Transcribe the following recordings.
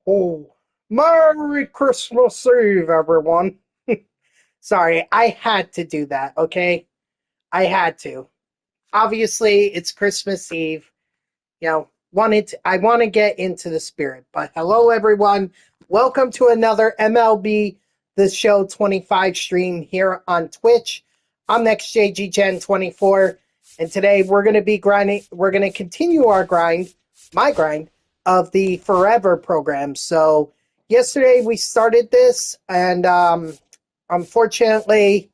Oh, Merry Christmas Eve, everyone. Sorry, I had to do that, okay? I had to. Obviously, it's Christmas Eve. I want to get into the spirit. But hello, everyone. Welcome to another MLB The Show 25 stream here on Twitch. I'm NextJGGen24, and today we're going to be grinding. We're going to continue our grind, my grind, of the Forever program. So, yesterday we started this, and unfortunately,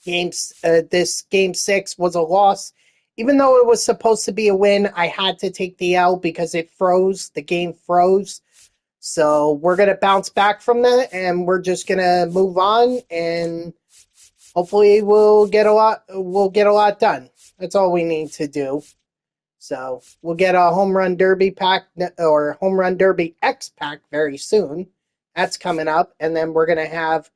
this game 6 was a loss. Even though it was supposed to be a win, I had to take the L because it froze. The game froze. So we're gonna bounce back from that, and we're just gonna move on, and hopefully we'll get a lot. We'll get a lot done. That's all we need to do. So we'll get a home run derby pack or home run derby X pack very soon. That's coming up, and then we're gonna have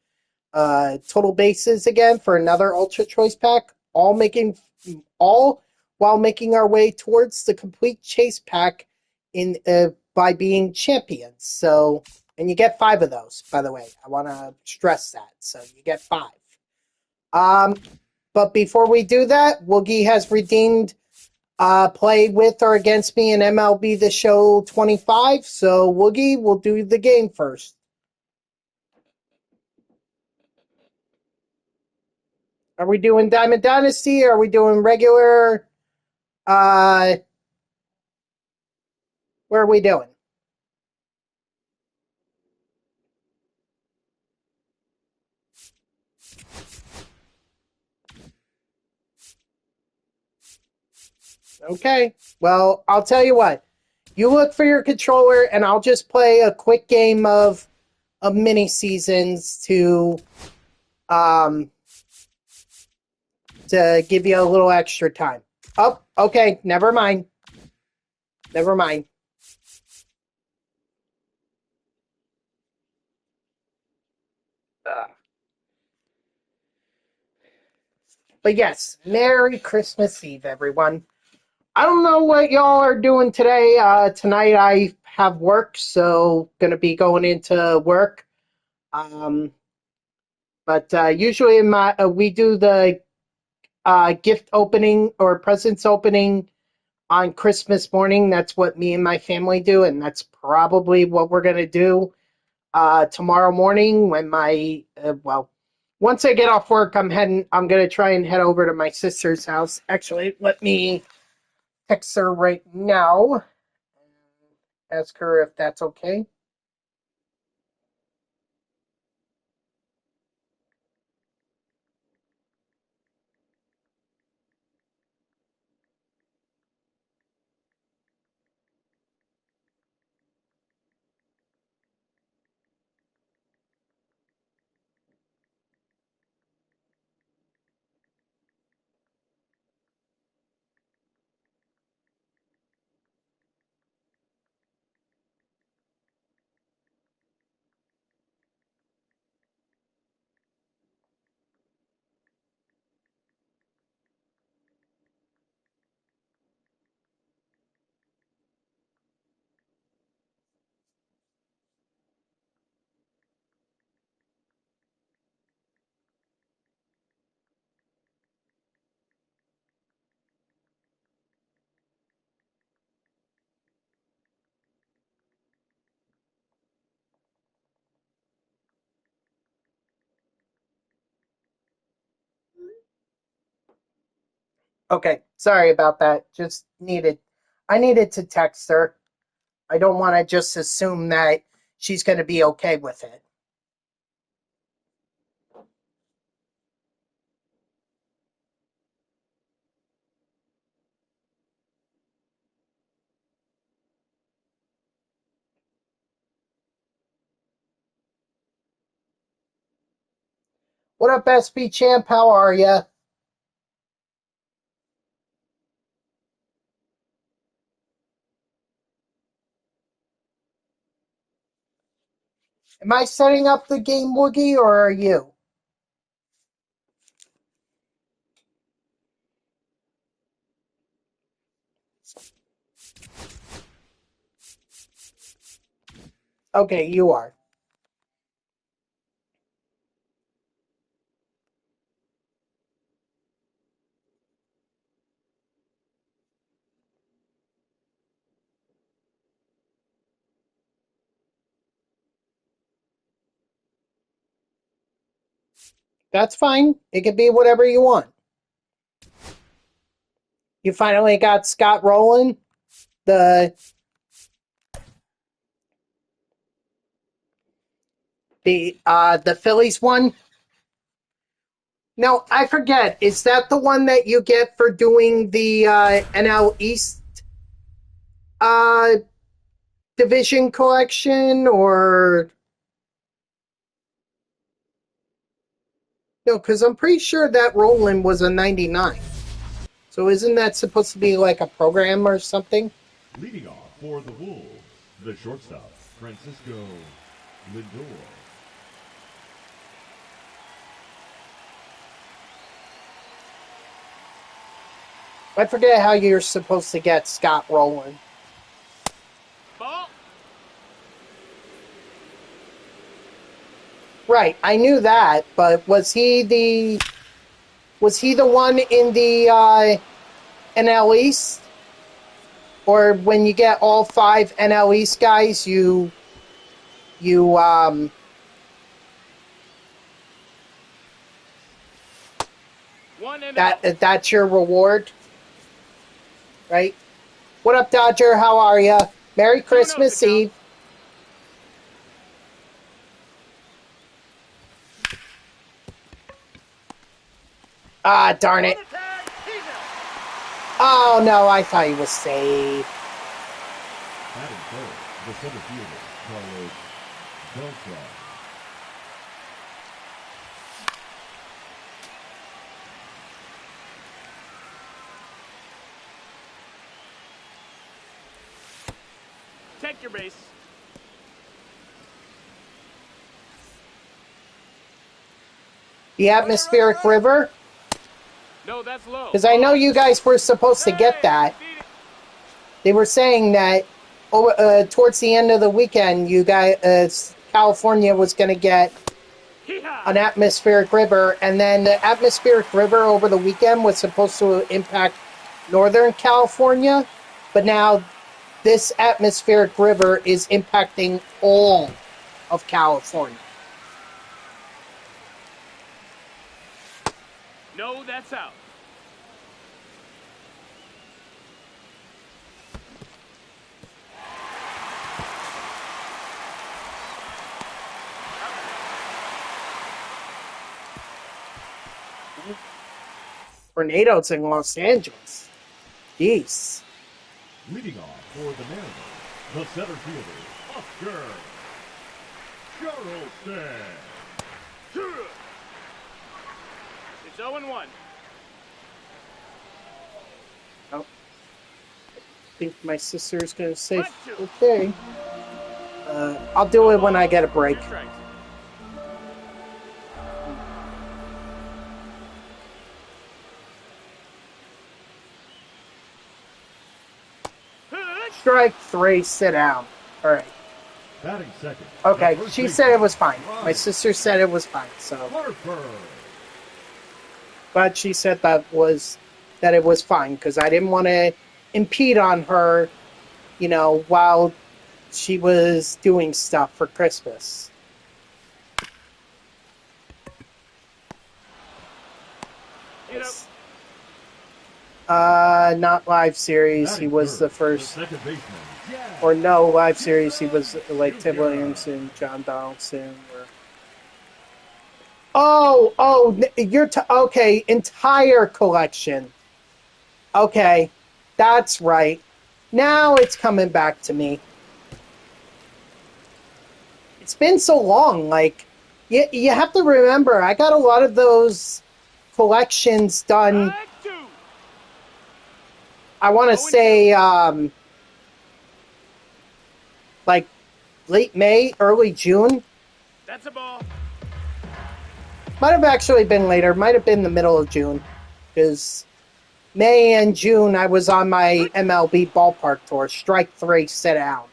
total bases again for another Ultra Choice pack, all while making our way towards the complete chase pack in by being champions. So, and you get 5 of those, by the way. I want to stress that. So you get 5. Um, but before we do that, Woogie has redeemed play with or against me in MLB The Show 25. So Woogie will do the game first. Are we doing Diamond Dynasty? Or are we doing regular? Uh, where are we doing? Okay. Well, I'll tell you what. You look for your controller, and I'll just play a quick game of mini seasons um to give you a little extra time. Oh, okay. Never mind. Never mind. But yes, Merry Christmas Eve, everyone. I don't know what y'all are doing today. Tonight I have work, so gonna be going into work. Um, but usually in my we do the gift opening or presents opening on Christmas morning. That's what me and my family do, and that's probably what we're gonna do tomorrow morning when once I get off work, I'm gonna try and head over to my sister's house. Actually, let me text her right now. Ask her if that's okay. Okay, sorry about that. I needed to text her. I don't want to just assume that she's going to be okay with it. What up, SP Champ? How are ya? Am I setting up the game, Woogie, or are you? Okay, you are. That's fine. It could be whatever you want. You finally got Scott Rowland, the the Phillies one. No, I forget. Is that the one that you get for doing the NL East uh, division collection, or no? Because I'm pretty sure that Rowland was a 99. So isn't that supposed to be like a program or something? Leading off for the Wolves, the shortstop, Francisco Lindor. I forget how you're supposed to get Scott Rowland. Ball. Right, I knew that, but was he the one in the NL East? Or when you get all 5 NL East guys, you that's your reward, right? What up, Dodger? How are you? Merry Christmas Eve. Ah, darn it. Oh, no, I thought he was safe. Batting third, the center fielder, Carlos Beltran. Take your base. The atmospheric river? No, that's low. Because I know you guys were supposed to get that. They were saying that towards the end of the weekend, you guys, California was going to get an atmospheric river, and then the atmospheric river over the weekend was supposed to impact Northern California, but now this atmospheric river is impacting all of California. No, that's out. Tornadoes in Los Angeles. Jeez. Leading off for the Mariners, the center fielder, Oscar Charleston. It's 0-1. Oh. I think my sister's going to say, okay. I'll do it when I get a break. Strike 3, sit down. All right. Batting second. Okay, she said it was fine. My sister said it was fine, so. But she said that it was fine, because I didn't want to impede on her, while she was doing stuff for Christmas. Not live series. He was the first. Or no live series. He was like Tim Williamson, John Donaldson. You're okay. Entire collection. Okay, that's right. Now it's coming back to me. It's been so long. Like, you have to remember, I got a lot of those collections done. I want to say, like, late May, early June. That's a ball. Might have actually been later. Might have been the middle of June. Because May and June, I was on my MLB ballpark tour. Strike 3, sit down.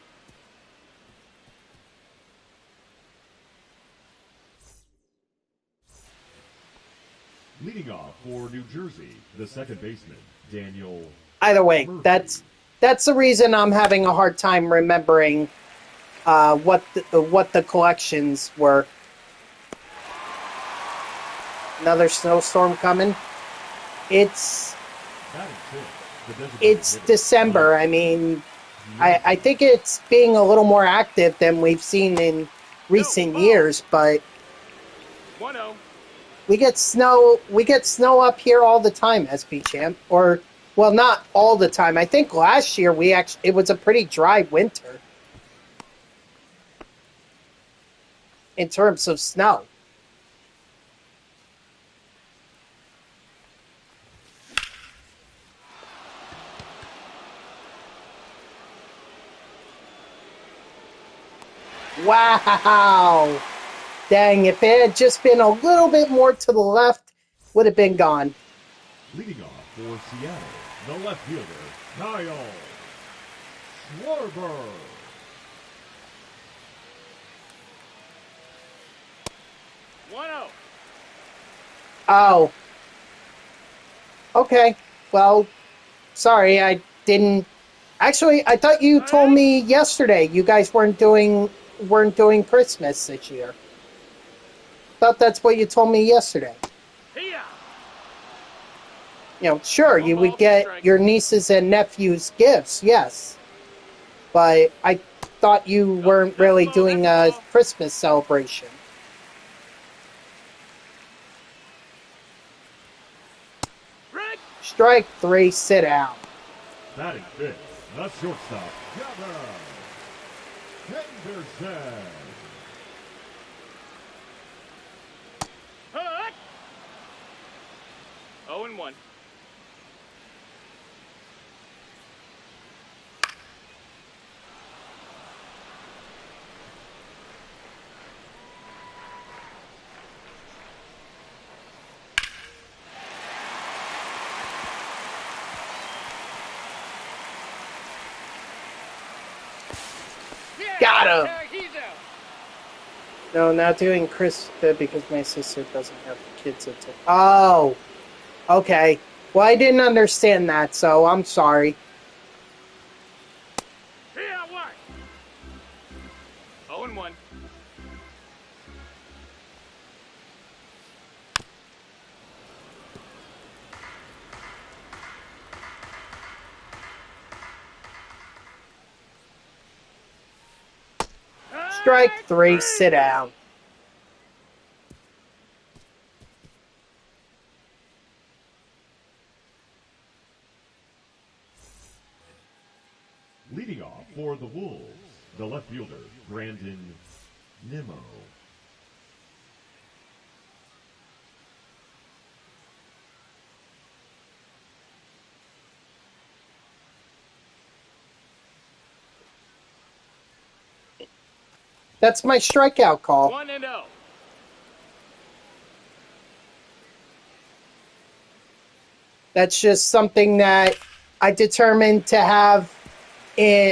Leading off for New Jersey, the second baseman, Daniel. Either way, Murphy. that's the reason I'm having a hard time remembering what the collections were. Another snowstorm coming. It's December. I mean, I think it's being a little more active than we've seen in recent years, but 1-0. we get snow up here all the time, SB Champ. Or, well, not all the time. I think last year it was a pretty dry winter in terms of snow. Wow! Dang, if it had just been a little bit more to the left, would have been gone. Leading off for Seattle, the left fielder, Kyle Schwarber. Oh. Okay. Well, sorry, I didn't. Actually, I thought you told me yesterday you guys weren't doing Christmas this year. Thought that's what you told me yesterday. You know, sure, you would get your nieces and nephews gifts, yes. But I thought you weren't really doing a Christmas celebration. Strike 3, sit out. Batting fifth, the shortstop, Gavin Henderson. Hut! 0-1. Got him! He's out. No, not doing Chris because my sister doesn't have kids until. Oh, okay. Well, I didn't understand that, so I'm sorry. Here, what? 0-1. Strike 3, sit down. Leading off for the Wolves, the left fielder, Brandon Nimmo. That's my strikeout call. 1-0. That's just something that I determined to have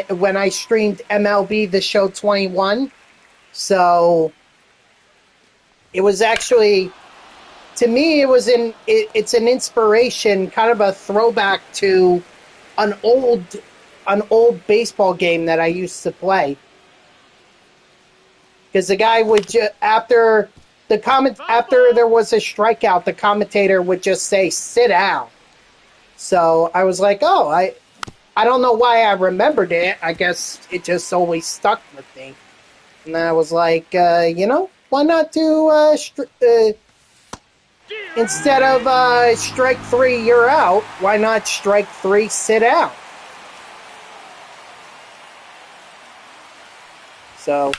when I streamed MLB The Show 21. So it was actually, to me, it's an inspiration, kind of a throwback to an old baseball game that I used to play. Because the guy would after there was a strikeout, the commentator would just say, "Sit down." So I was like, "Oh, I don't know why I remembered it. I guess it just always stuck with me." And then I was like, why not do instead of strike 3, you're out? Why not strike 3, sit out? So.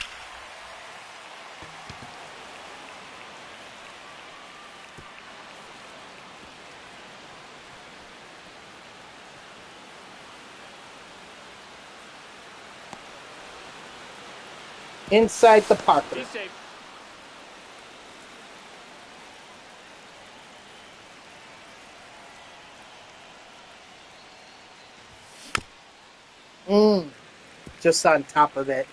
Inside the pocket. He's safe. Just on top of it.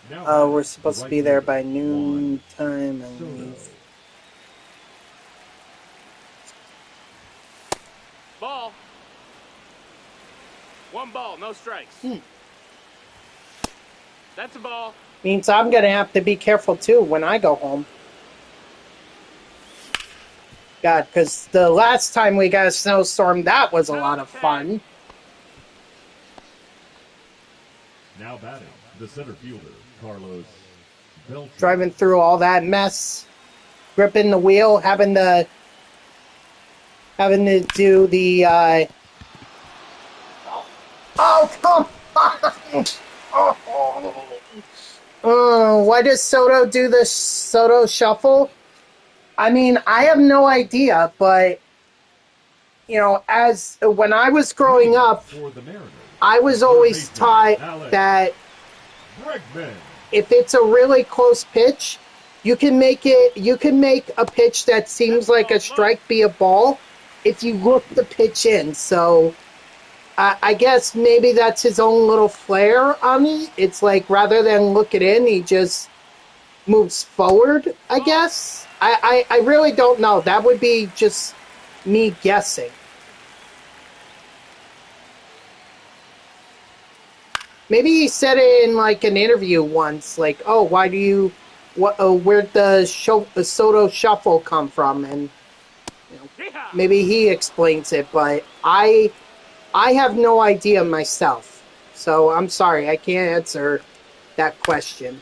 Now We're batting, supposed the to right be there fielder, by noon Juan time and Soto. leave. Ball. 1 ball, no strikes. That's a ball. Means I'm going to have to be careful too when I go home. God, because the last time we got a snowstorm, that was a lot of fun. Now batting, the center fielder, Carlos Beltran. Driving through all that mess, gripping the wheel, having to do the. Oh, come on! Why does Soto do the Soto shuffle? I mean, I have no idea, but as when I was growing up, For the Mariners, I was third always baseman, taught Alex that Bregman. if it's a really close pitch, you can make a pitch that seems like a strike be a ball if you look the pitch in. So I guess maybe that's his own little flair on it. It's like rather than look it in, he just moves forward, I guess. I really don't know. That would be just me guessing. Maybe he said it in like an interview once, like, "Oh, where'd the Soto shuffle come from?" And maybe he explains it, but I have no idea myself. So I'm sorry, I can't answer that question.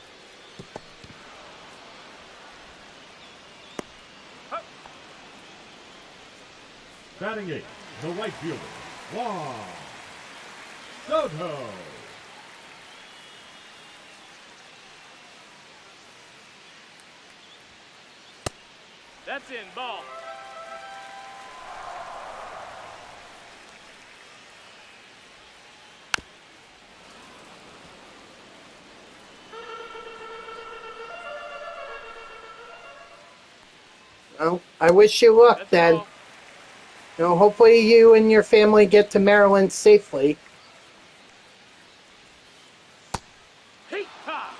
Batting eighth, the right fielder, Juan Soto. That's in, ball. Well, I wish you luck That's then. ball. Hopefully you and your family get to Maryland safely. Heat pop.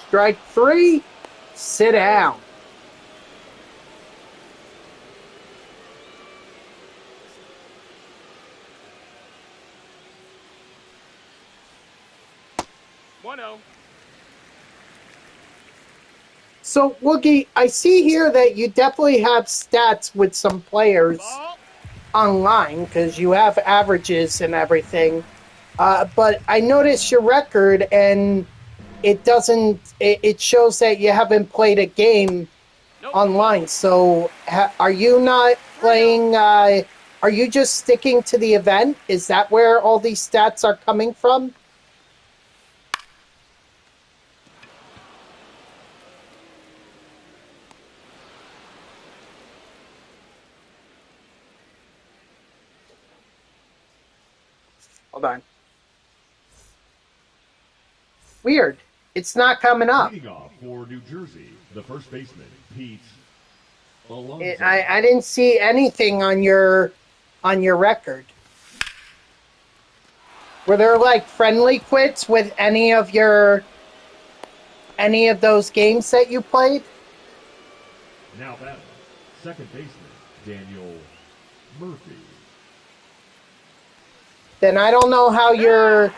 Strike 3, sit down. One zero. So, Woogie, I see here that you definitely have stats with some players Ball. online because you have averages and everything. But I noticed your record and it doesn't, it shows that you haven't played a game Nope. online. So, are you not playing? Are you just sticking to the event? Is that where all these stats are coming from? Hold on. Weird. It's not coming up. Leading off for New Jersey, the first baseman, Pete Alonso. I didn't see anything on your record. Were there like friendly quits with any of those games that you played? Now batting, second baseman, Daniel Murphy. Then I don't know how you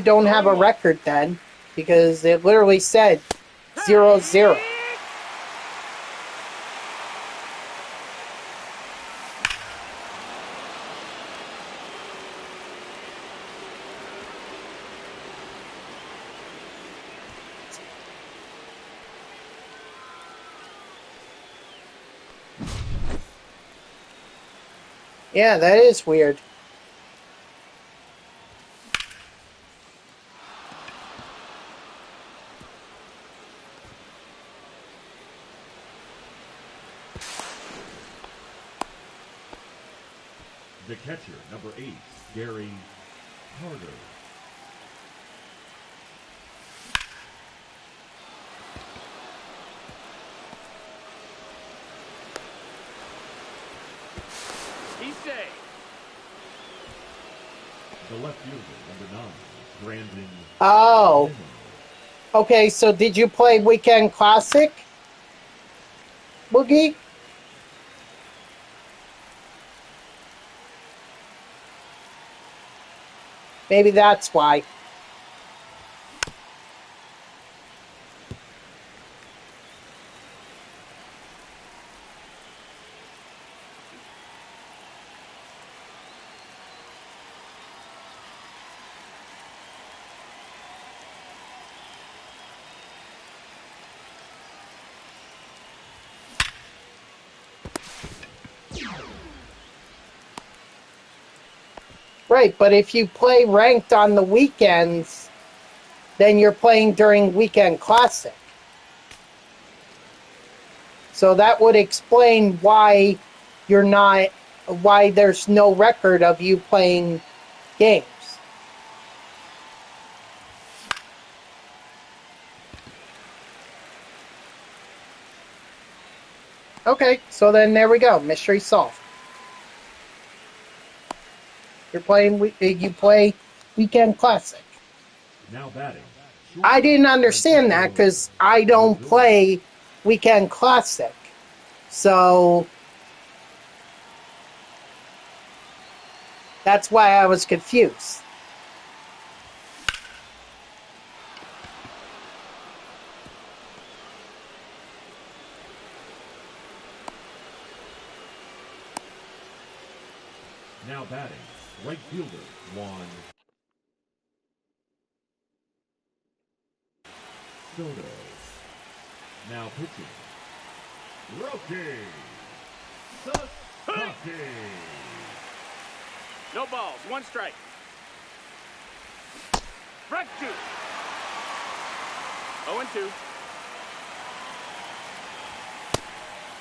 don't have a record then, because it literally said 0-0. Yeah, that is weird. The catcher, number 8, Gary Carter. save. The left fielder, number 9, Brandon. Oh. Nimmo. Okay, so did you play Weekend Classic, Boogie? Maybe that's why. Right, but if you play ranked on the weekends, then you're playing during Weekend Classic. So that would explain why why there's no record of you playing games. Okay, so then there we go. Mystery solved. You play Weekend Classic. Now batting. I didn't Shortstop, understand that because I don't Francisco. play Weekend Classic. So that's why I was confused. Now batting. Right fielder, Juan Soto. Now pitching. Roque Sasaki. No balls, 1 strike. Strike 2. 0-2.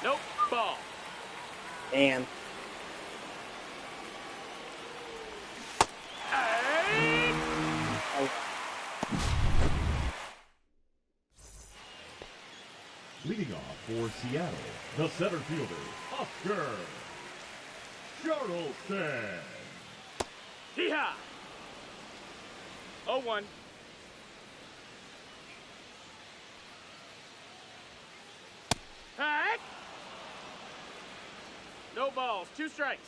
Nope, ball. And Hey! Leading off for Seattle, the center fielder, Oscar Charleston. Hee-haw! 0-1. Hack! No balls, 2 strikes.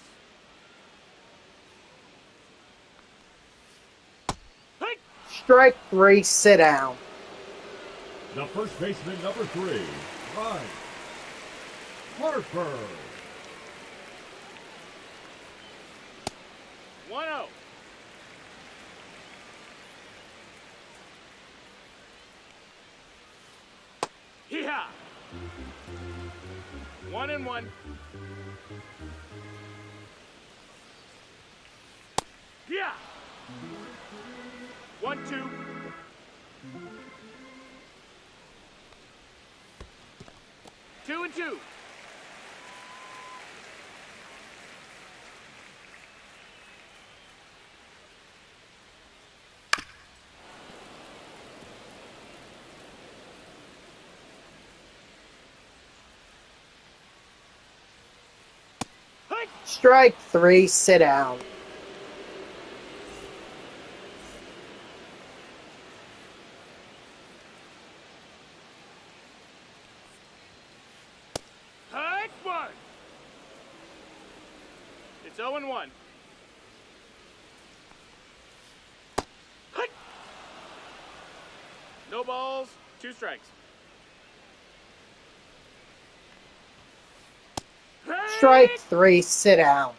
Hey! strike 3, sit down. The first baseman, number 3, Ryan Harper. 1-0. Hee-haw! 1-1. Yeah! 1-2. Two and 2. Hey! Strike 3, sit down. Hike 1. It's 0-1. Hike! No balls, 2 strikes. Strike Hike! 3, sit down.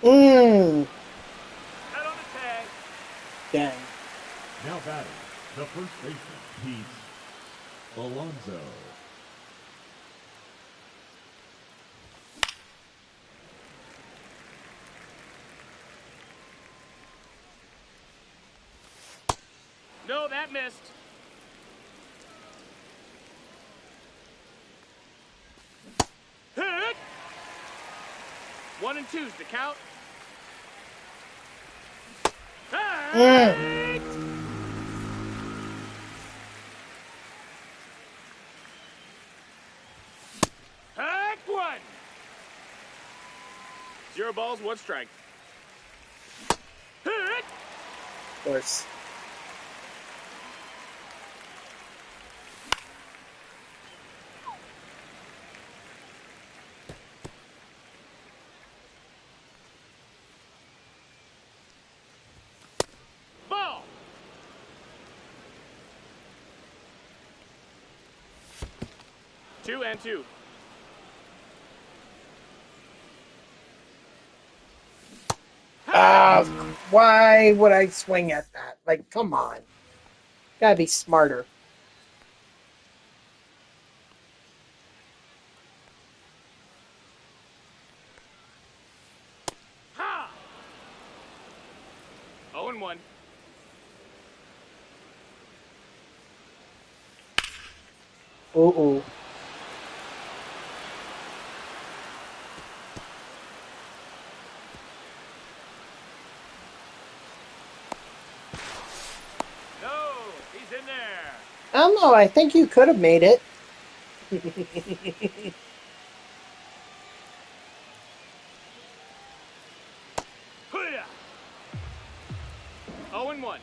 Head on the tag. Dang. Now batting, the first baseman, Pete Alonso. No, that missed. Hit! 1 and 2's the count. Hit! 0 balls, 1 strike. Hit! Of course. Ball! 2 and 2. Why would I swing at that? Like, come on. Gotta be smarter. Ha! 0 and 1. Ooh. No, he's in there. I don't know. I think you could have made it. Hoo-yah! 0 and 1.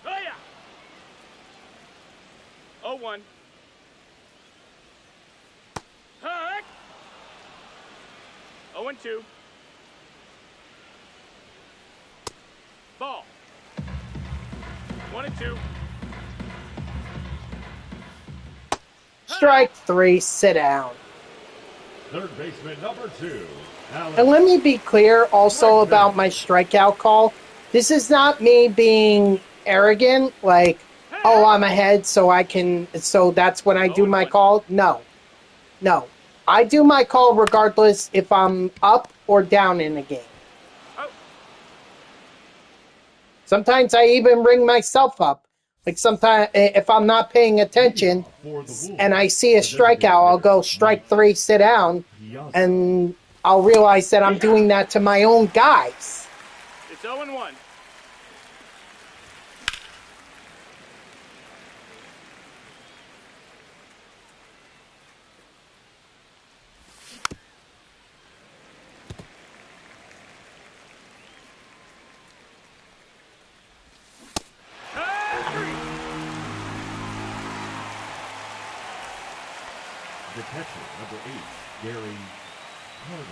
Hoo-yah! 0 1. Heck! 0 and 2. Ball. 1 and 2. Strike 3, sit down. Third baseman number 2. And let me be clear also about my strikeout call. This is not me being arrogant, like, oh, I'm ahead, so that's when I do my call. No. I do my call regardless if I'm up or down in the game. Oh. Sometimes I even ring myself up. Like sometimes if I'm not paying attention and I see a strikeout, I'll go strike 3, sit down, and I'll realize that I'm doing that to my own guys. It's 0 and 1. The catcher, number 8, Gary Carter.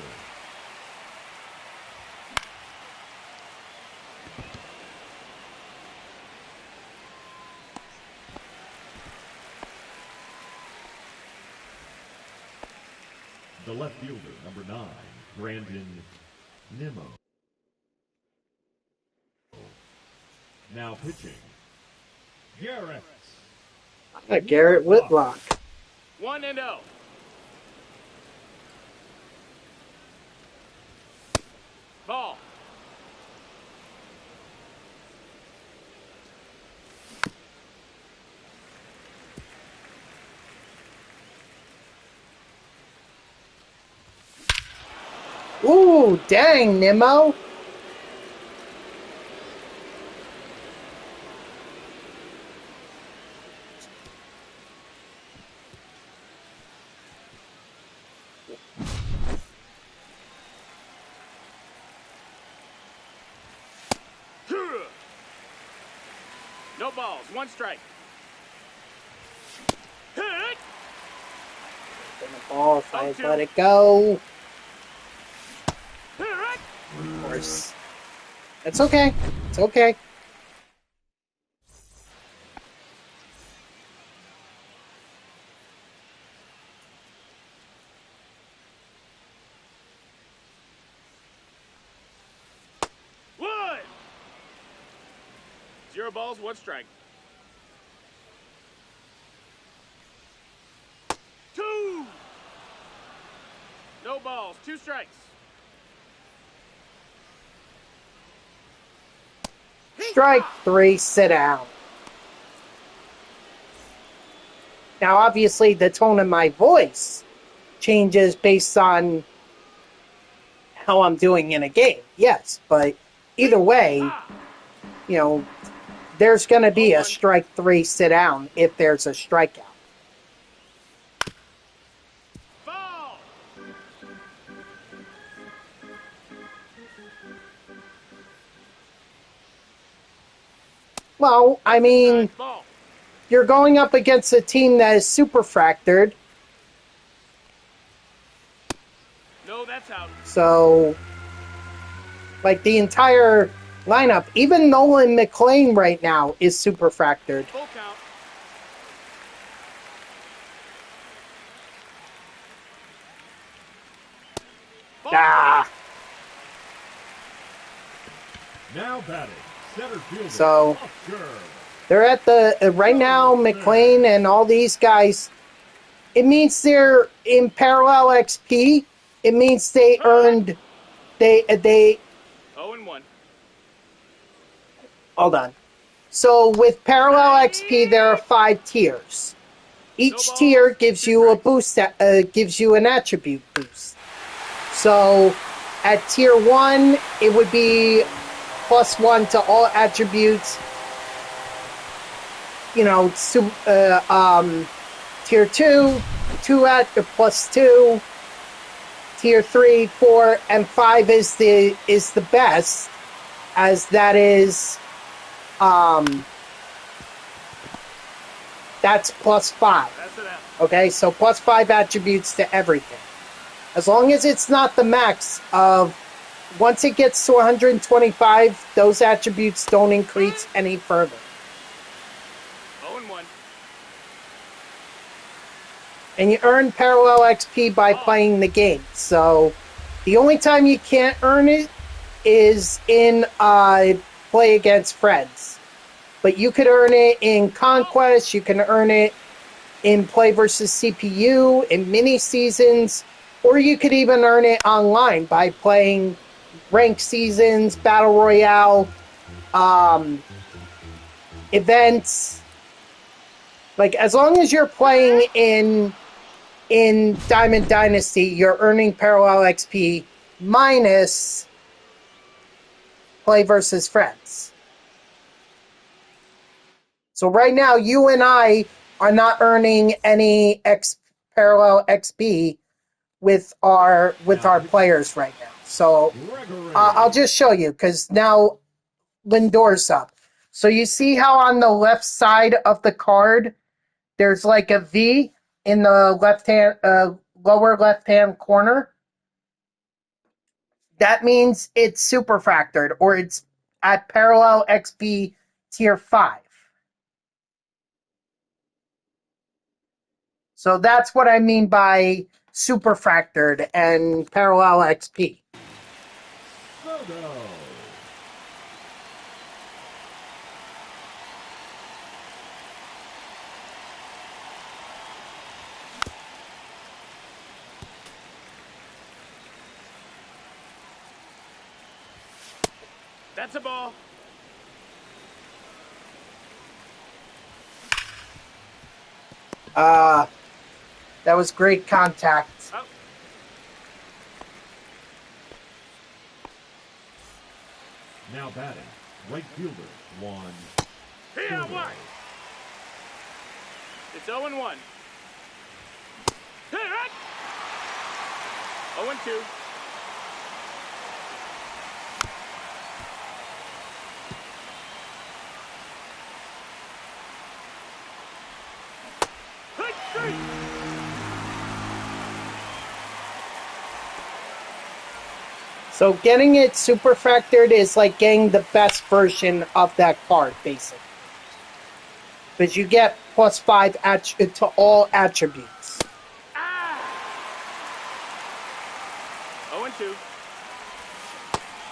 The left fielder, number 9, Brandon Nimmo. Now pitching, Garrett Whitlock. 1 and 0. Ball. Ooh, dang, Nimmo. No balls, 1 strike. Hit! The ball if I let it go. Hit! Of course. It's okay. It's okay. One! 0 balls, 1 strike. 2! No balls, 2 strikes. Strike 3, sit down. Now, obviously, the tone of my voice changes based on how I'm doing in a game. Yes, but either way, you know, there's going to be a 0-1. strike three sit down if there's a strikeout. Ball. Well, I mean, Inside ball. you're going up against a team that is super fractured, No, that's out. so like the entire lineup, even Nolan McLean right now is super fractured. Full count. Ball Ah, Now batting, center fielder. So- Oscar. they're at the right now. McLean and all these guys. It means they're in parallel XP. It means they earned. They 0-1. hold on. So with parallel XP, there are 5 tiers. Each tier gives you a boost. Gives you an attribute boost. So at tier 1, it would be +1 to all attributes. You know, tier 2, 2 at +2. Tier 3, 4, and 5 is the best, as that is that's +5. That's it out. Okay, so +5 attributes to everything. As long as it's not the max of, once it gets to 125, those attributes don't increase any further. 0-1. And you earn parallel XP by playing the game. So the only time you can't earn it is in play against friends. But you could earn it in Conquest, you can earn it in play versus CPU, in mini seasons, or you could even earn it online by playing ranked seasons, battle royale, events. Like, as long as you're playing in Diamond Dynasty, you're earning parallel XP minus play versus friends. So right now, you and I are not earning any parallel XP with our players right now. So Gregory. I'll just show you, because now Lindor's up. So you see how on the left side of the card there's like a V in the lower left hand corner? That means it's super fractured, or it's at parallel XP tier 5. So that's what I mean by super fractured and parallel XP. Soto. That's a ball. That was great contact. Out. Now batting, right fielder. 1. Here, one. It's 0-1. Hit it. 0-2. Hit straight. So getting it super fractured is like getting the best version of that card, basically. Because you get +5 to all attributes. 0-2.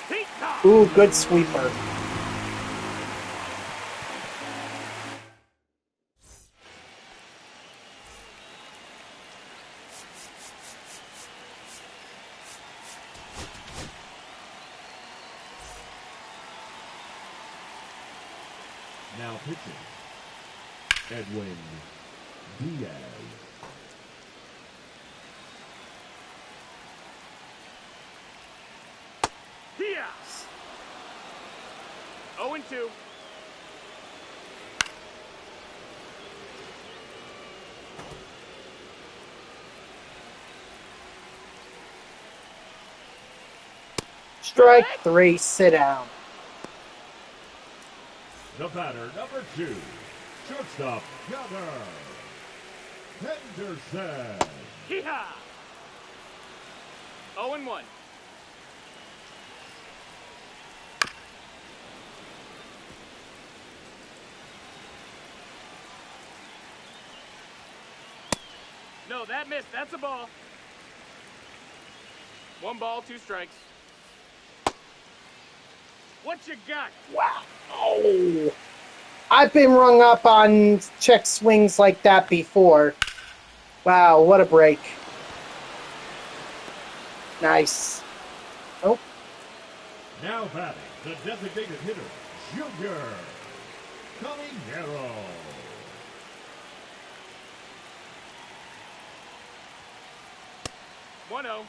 Heat knock. Ooh, good sweeper. Now pitching, Edwin Diaz. Diaz. 0-2. Strike 3, sit down. The batter, number 2, shortstop, Gunnar Henderson. Hee-haw. 0-1. No, that missed. That's a ball. 1 ball, 2 strikes. What you got? Wow. Oh. I've been rung up on check swings like that before. Wow, what a break. Nice. Oh, Now batting, the designated hitter, Junior Caminero. One-oh.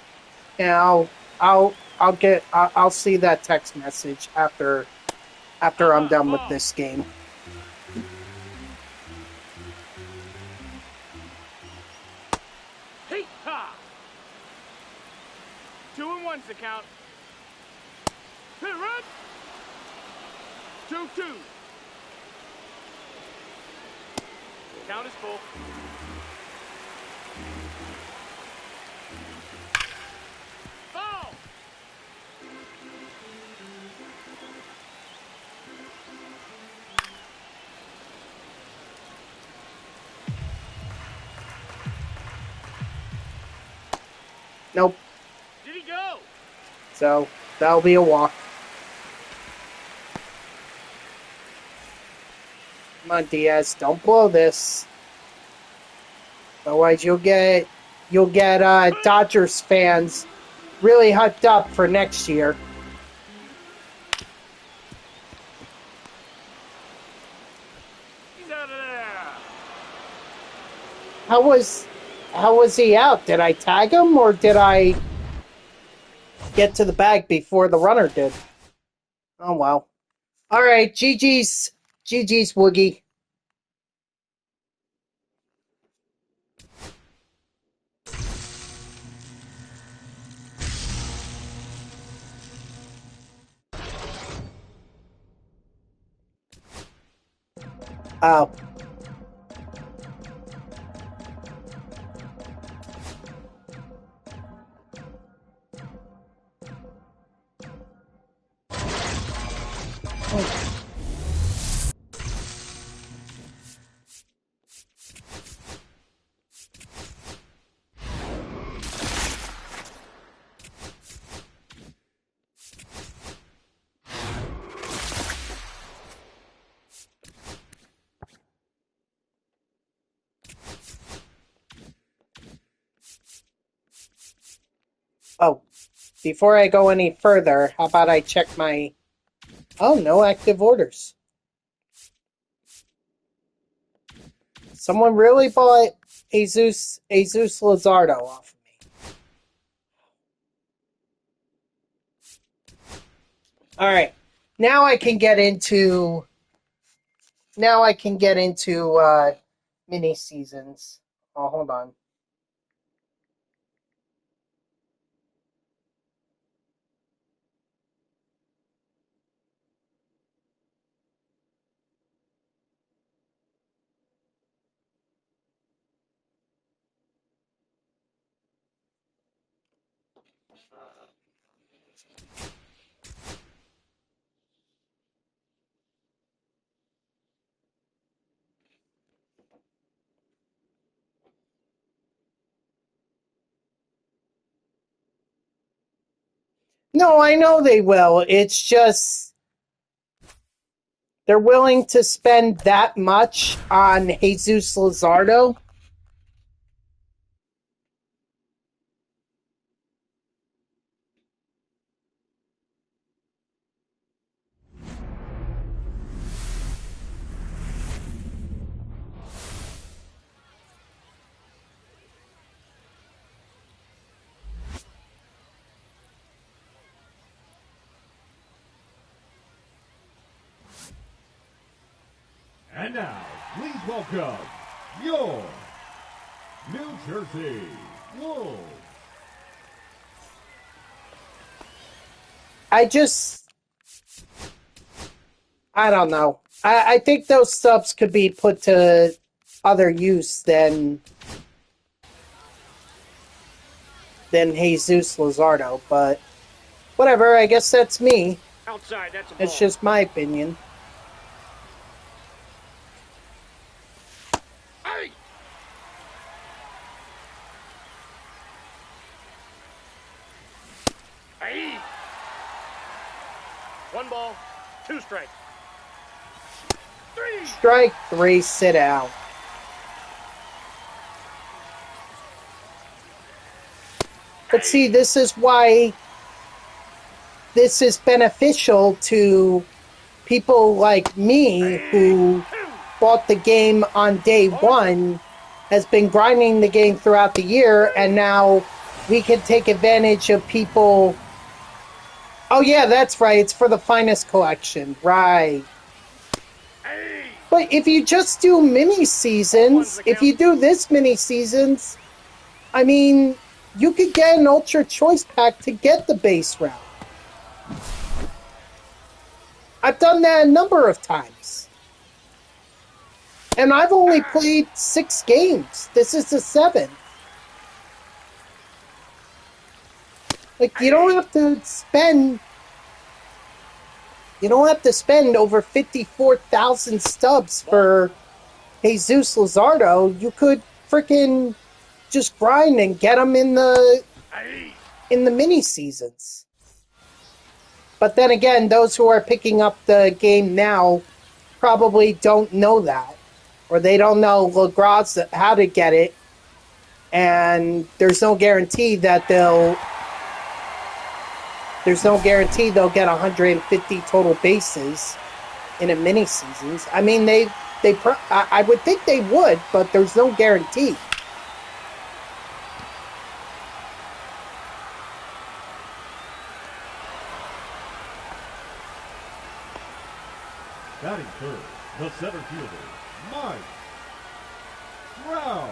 yeah, I'll see that text message after I'm done with this game. Hee-haw. 2-1's the count. Hit run. 2-2. Count is full. Ball. Nope. Did he go? So that'll be a walk. Come on, Diaz, don't blow this. Otherwise, you'll get Dodgers fans really hyped up for next year. He's out of there. How was he out? Did I tag him or did I get to the bag before the runner did? Oh well. All right, GG's Woogie. Oh. Oh, before I go any further, how about I check my... Oh, no active orders. Someone really bought Jesus Luzardo off of me. All right, now I can get into mini seasons. Oh, hold on. No, I know they will. It's just they're willing to spend that much on Jesus Luzardo. And now, please welcome your New Jersey Wolves. I don't know. I think those subs could be put to other use than Jesus Luzardo, but whatever, I guess that's me. Outside, that's a ball. It's just my opinion. Hey! Hey! 1 ball, 2 strikes. 3! Strike 3, sit out. But see, this is why this is beneficial to people like me who bought the game on day one, has been grinding the game throughout the year, and now we can take advantage of people. Oh yeah, that's right, it's for the finest collection, right. But if you just do mini seasons, if you do this mini seasons, I mean, you could get an Ultra Choice Pack to get the base round. I've done that a number of times. And I've only played 6 games. This is the 7th. Like, you don't have to spend... You don't have to spend over 54,000 stubs for Jesus Luzardo. You could freaking just grind and get them in the mini seasons. But then again, those who are picking up the game now probably don't know that, or they don't know LaGrasse how to get it, and there's no guarantee that they'll get 150 total bases in a mini seasons. I mean, I would think they would, but there's no guarantee. Batting third, the center fielder, Mike Trout.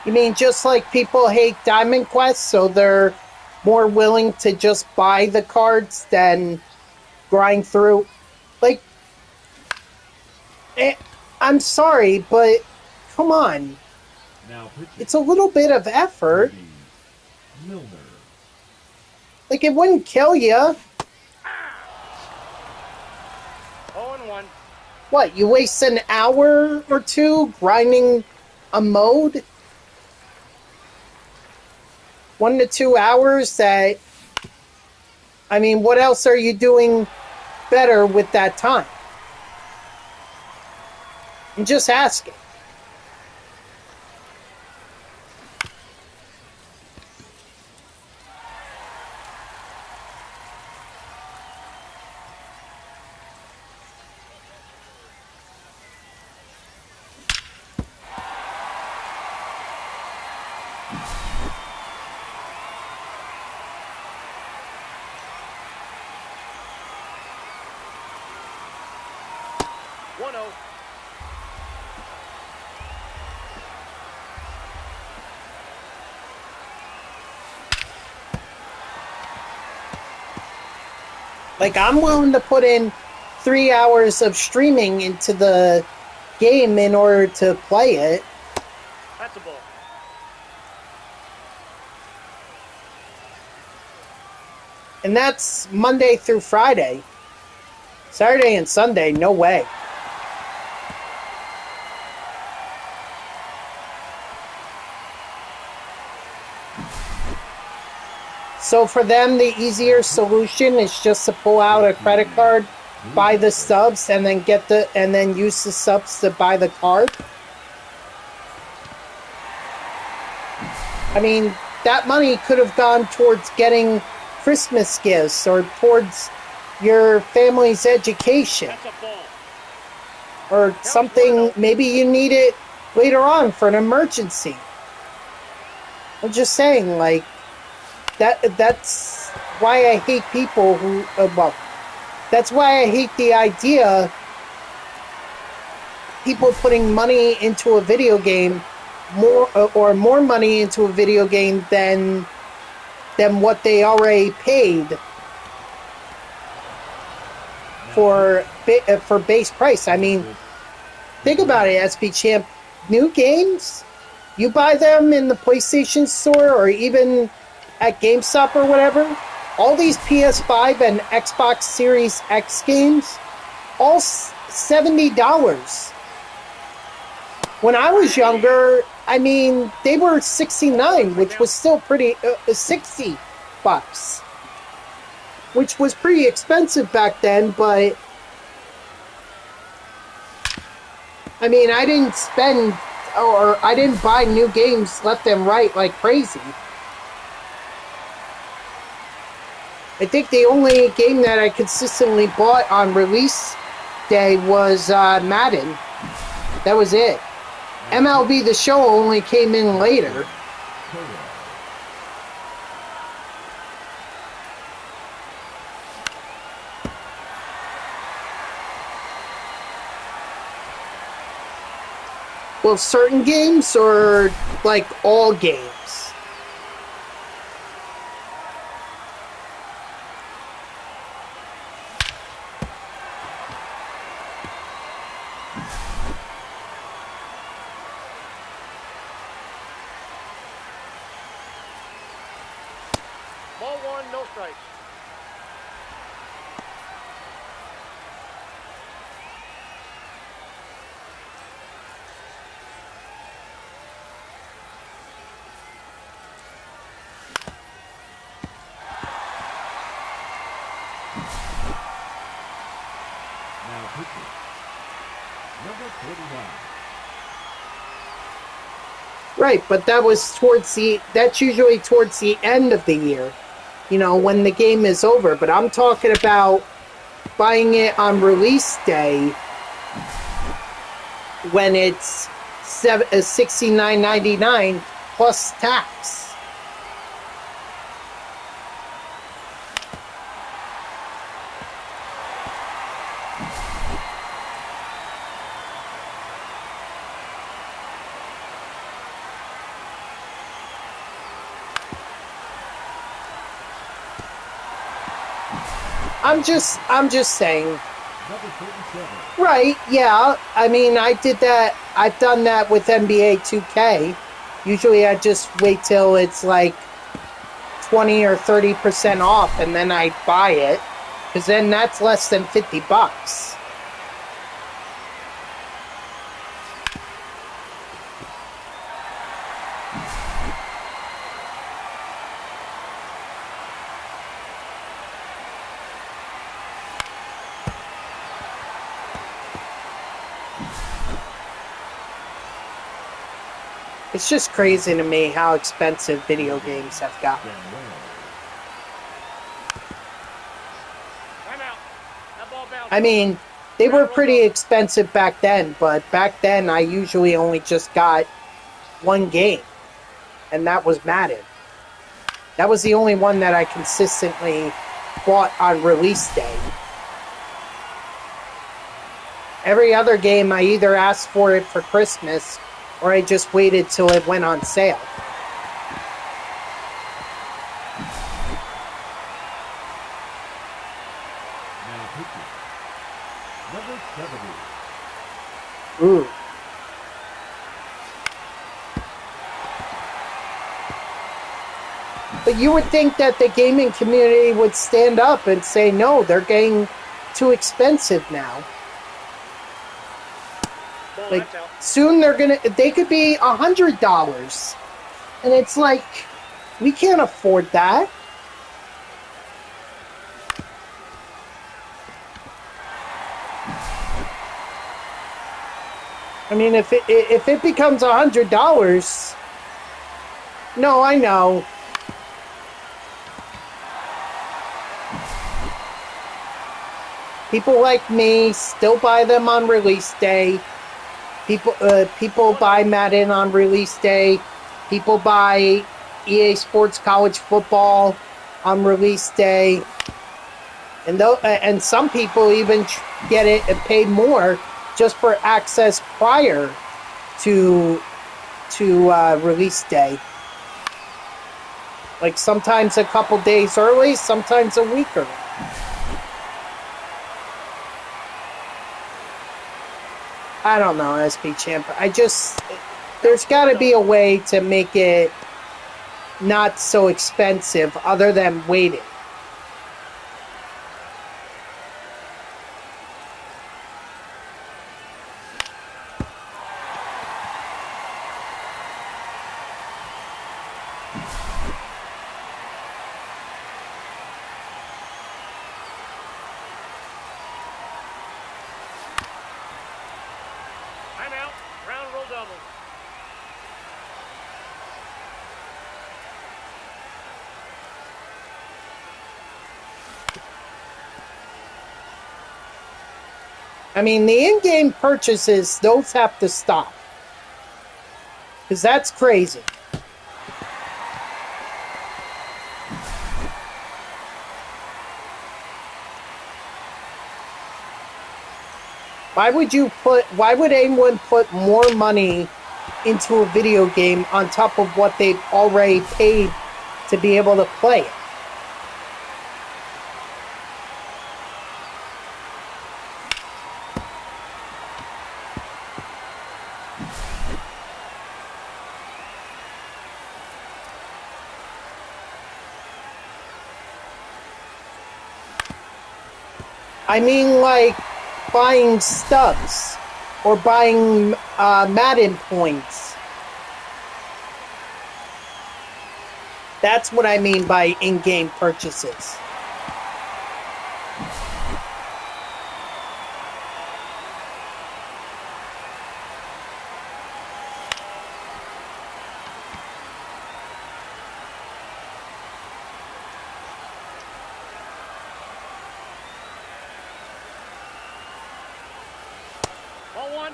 You mean just like people hate Diamond Quest, so they're more willing to just buy the cards than grind through? Like, I'm sorry, but come on. Now pitching, It's a little bit of effort. Brady Milner. Like, it wouldn't kill you. 0-1. What, you waste an hour or two grinding a mode? 1 to 2 hours that... I mean, what else are you doing better with that time? I'm just asking. Like, I'm willing to put in 3 hours of streaming into the game in order to play it. That's a ball. And that's Monday through Friday. Saturday and Sunday, no way. So for them, the easier solution is just to pull out a credit card, buy the subs, and then use the subs to buy the card. I mean, that money could have gone towards getting Christmas gifts or towards your family's education. That's a ball. Or something, maybe you need it later on for an emergency. I'm just saying, like, that's why I hate people who, well, that's why I hate the idea people putting money into a video game more money into a video game than what they already paid for base price. I mean, think about it, SB Champ. New games, you buy them in the PlayStation Store or even at GameStop or whatever. All these PS5 and Xbox Series X games, all $70. When I was younger, I mean, they were $69, which was still pretty, $60, which was pretty expensive back then, but I mean, I didn't buy new games left and right like crazy. I think the only game that I consistently bought on release day was Madden. That was it. MLB The Show only came in later. Well, certain games or like all games? Ball one, no strikes. Now pitching. Number 41. Right, but that's usually towards the end of the year, you know, when the game is over. But I'm talking about buying it on release day when it's $69.99 plus tax. I'm just saying. Number 37. Right, yeah. I mean, I did that. I've done that with NBA 2K. Usually I just wait till it's like 20 or 30% off and then I buy it. Because then that's less than $50. It's just crazy to me how expensive video games have gotten. Time out. That ball bounced. I mean, they were pretty expensive back then, but back then I usually only just got one game, and that was Madden. That was the only one that I consistently bought on release day. Every other game I either asked for it for Christmas or I just waited till it went on sale. Now pitching. Number 70. Ooh. But you would think that the gaming community would stand up and say, no, they're getting too expensive now. Ball, Like, that's out. soon they could be $100. And it's like, we can't afford that. I mean, if it becomes $100, no, I know. People like me still buy them on release day. People buy Madden on release day. People buy EA Sports College Football on release day. And some people even get it and pay more just for access prior to release day. Like sometimes a couple days early, sometimes a week early. I don't know, SP Champ. There's got to be a way to make it not so expensive other than waiting. Timeout. Ground rule double. I mean, the in-game purchases, those have to stop. Because that's crazy. Why would anyone put more money into a video game on top of what they've already paid to be able to play it? I mean, like buying stubs or buying Madden points. That's what I mean by in-game purchases. Ball one.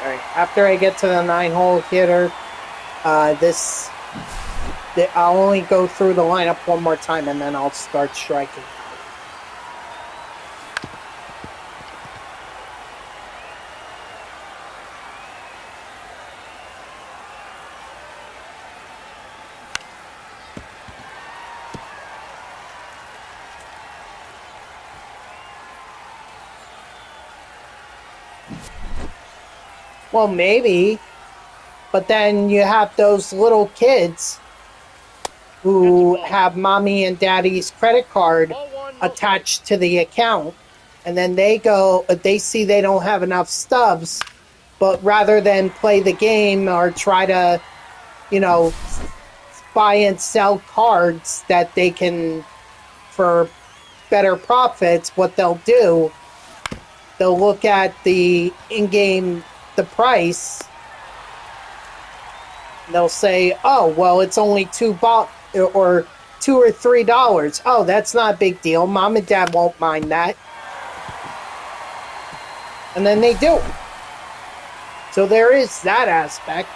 Alright, after I get to the 9-hole hitter, I'll only go through the lineup one more time and then I'll start striking. Well, maybe. But then you have those little kids who have mommy and daddy's credit card attached to the account. And then they see they don't have enough stubs. But rather than play the game or try to, buy and sell cards that they can, for better profits, what they'll do, they'll look at the in-game, the price. They'll say, "Oh, well, it's only $2 or $2 or $3. Oh, that's not a big deal. Mom and Dad won't mind that." And then they do. So there is that aspect.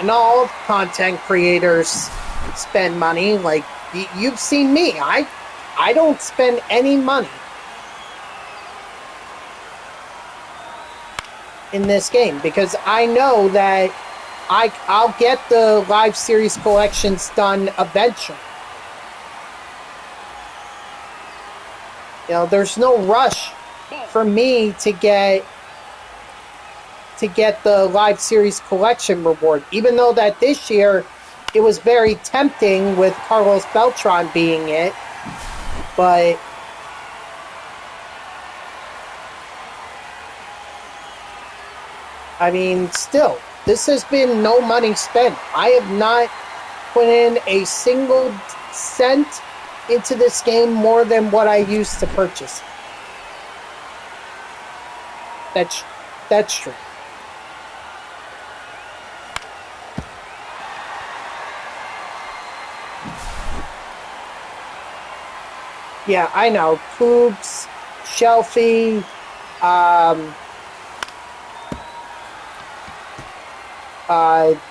And all content creators spend money. Like, you've seen me. I don't spend any money in this game because I know that I'll get the live series collections done eventually. There's no rush for me to get to get the live series collection reward. Even though that this year it was very tempting with Carlos Beltran being it, but I mean, still, this has been no money spent. I have not put in a single cent into this game more than what I used to purchase. That's true. Yeah, I know. Cougs, Shelfie,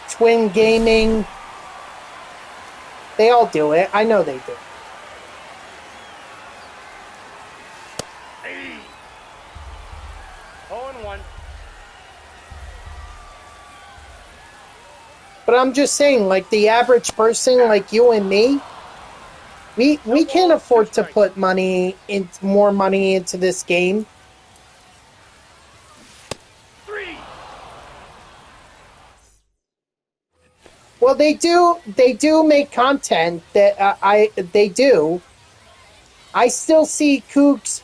Twin Gaming. They all do it. I know they do. Hey. 0-1. But I'm just saying, like the average person like you and me, we can't afford to put more money into this game. 3. Well, they do make content that they do. I still see Cougs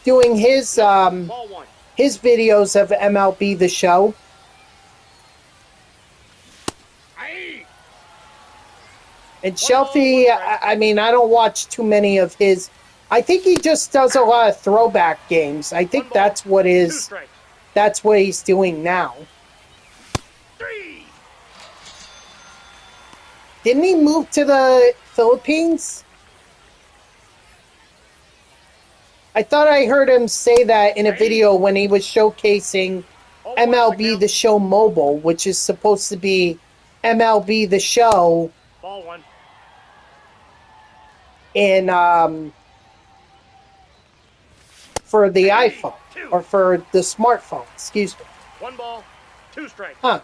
doing his Ball 1. his videos of MLB The Show. Hey. And Shelfie, I mean, I don't watch too many of his. I think he just does a lot of throwback games. I think that's what he's doing now. 3. Didn't he move to the Philippines? I thought I heard him say that in a video when he was showcasing MLB The Show Mobile, which is supposed to be MLB The Show Ball 1. in for the iPhone or for the smartphone, excuse me. 1 ball, 2 strikes. Huh.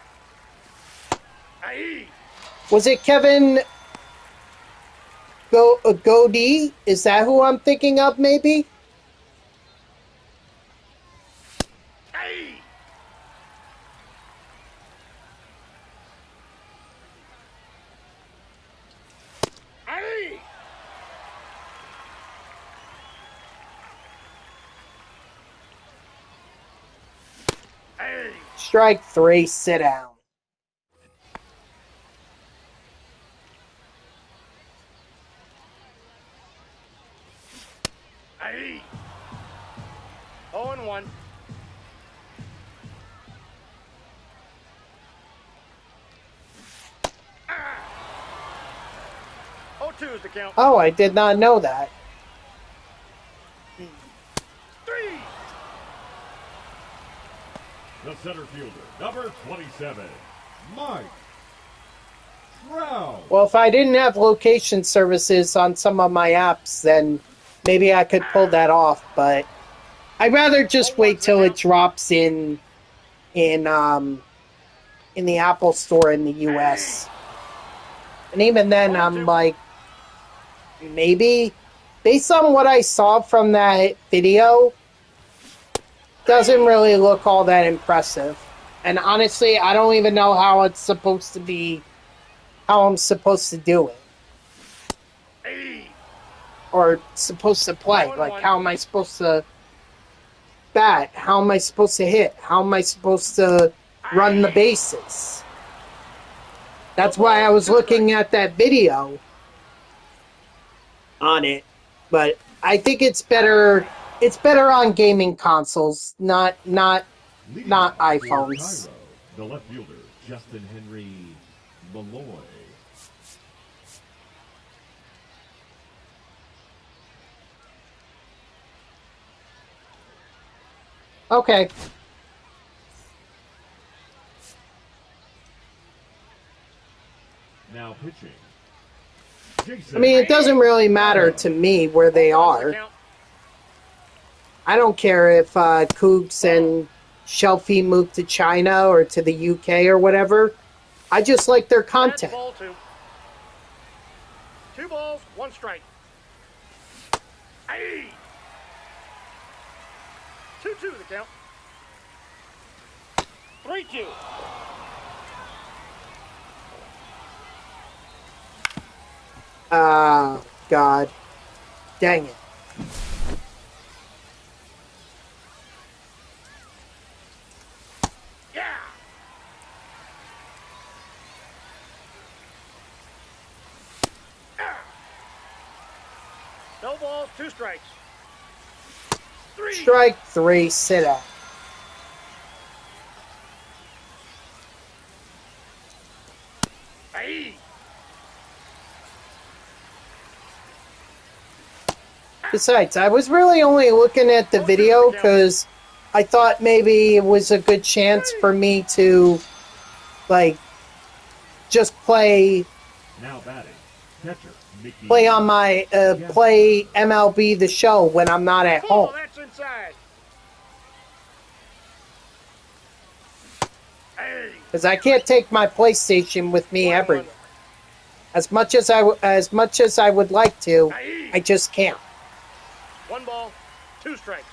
Hey. Was it Kevin Godey? Is that who I'm thinking of, maybe? Hey. Hey. Hey. Strike 3, sit down. Hey. 0-1. Ah. 0-2 is the count. Oh, I did not know that. 3. The center fielder, number 27, Mike Trout. Well, if I didn't have location services on some of my apps, then maybe I could pull that off, but I'd rather just wait till it drops in the Apple Store in the US. And even then, I'm like, maybe, based on what I saw from that video, doesn't really look all that impressive. And honestly, I don't even know how it's supposed to be, how I'm supposed to do it. Or supposed to play. Like, how am I supposed to bat? How am I supposed to hit? How am I supposed to run the bases? That's why I was looking at that video on it. But I think it's better on gaming consoles, not iPhones. The left fielder, Justin Henry Malloy. Okay. Now pitching. Jason. I mean, it doesn't really matter to me where they are. I don't care if Cougs and Shelfie move to China or to the UK or whatever. I just like their content. Ball 2. 2 balls, 1 strike. Hey. 2-2 the count. 3-2. Ah, God. Dang it. Yeah. No balls, 2 strikes. 3. Strike 3, sit out. Aye. Besides, I was really only looking at the video because I thought maybe it was a good chance for me to, like, just play Now batting, catcher Mickey. play on my play MLB The Show when I'm not at home. Oh, that's inside. Hey. Because I can't take my PlayStation with me 1-1. everywhere. As much as I would like to, Aye. I just can't. 1 ball, 2 strikes.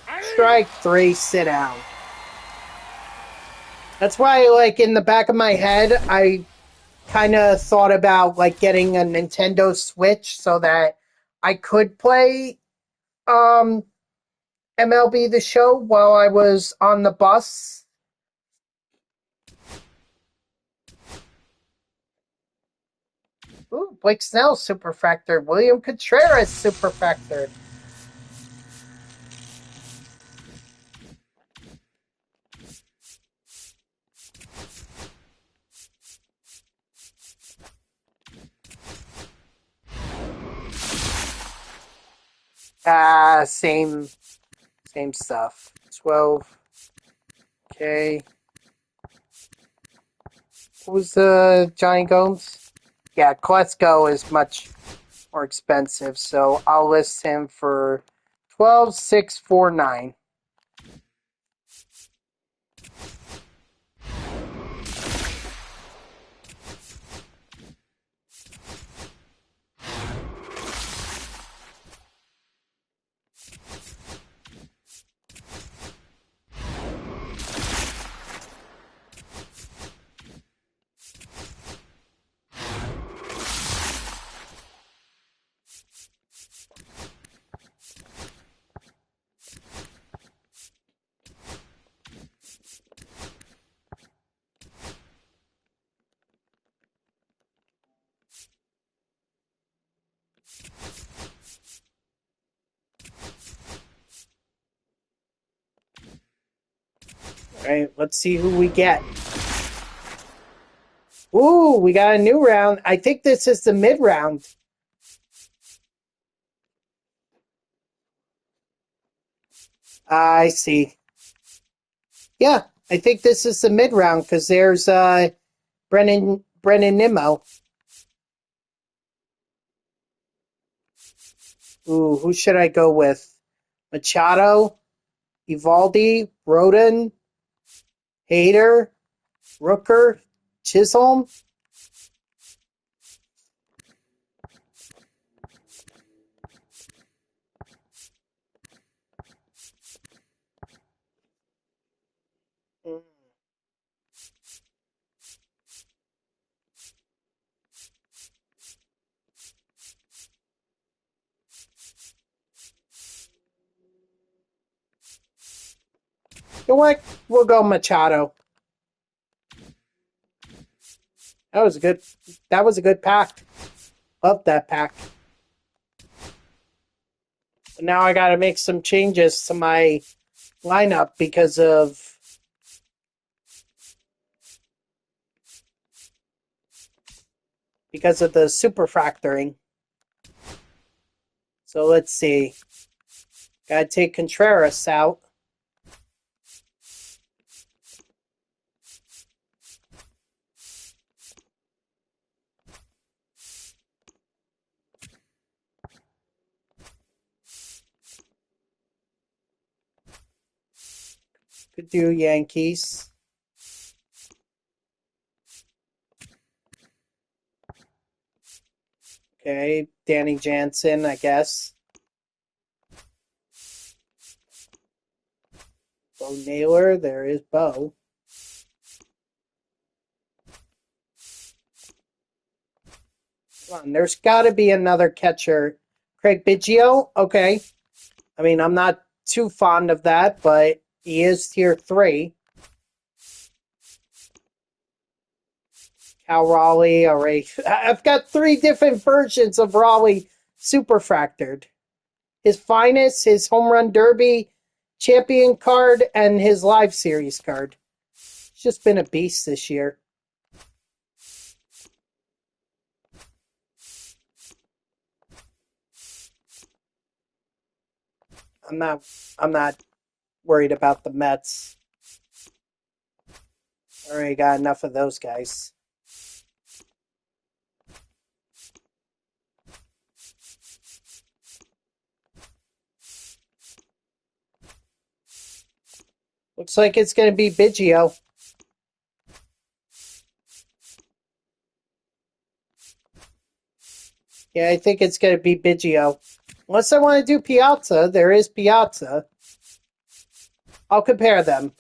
Aye. Strike 3, sit down. That's why, like, in the back of my head, I kind of thought about, like, getting a Nintendo Switch so that I could play MLB The Show while I was on the bus. Ooh, Blake Snell superfractor. William Contreras superfractor. Same stuff. 12. Okay. What was Johnny Gomes? Yeah, Klesko is much more expensive, so I'll list him for 12,649. Alright, let's see who we get. Ooh, we got a new round. I think this is the mid-round. I see. Yeah, I think this is the mid-round because there's Brennan Nimmo. Ooh, who should I go with? Machado, Evaldi, Rodon, Hader, Rooker, Chisholm. You know what? We'll go Machado. That was a good. That was a good pack. Love that pack. But now I got to make some changes to my lineup because of the superfractoring. So let's see. Got to take Contreras out. Could do Yankees. Okay, Danny Jansen, I guess. Bo Naylor. There is Bo. Come on, there's got to be another catcher. Craig Biggio? Okay. I mean, I'm not too fond of that, but he is tier 3. Cal Raleigh, all right. I've got 3 different versions of Raleigh Superfractored. His finest, his home run derby champion card, and his live series card. He's just been a beast this year. I'm not worried about the Mets. Already got enough of those guys. Looks like it's going to be Biggio. Yeah, I think it's going to be Biggio. Unless I want to do Piazza, there is Piazza. I'll compare them.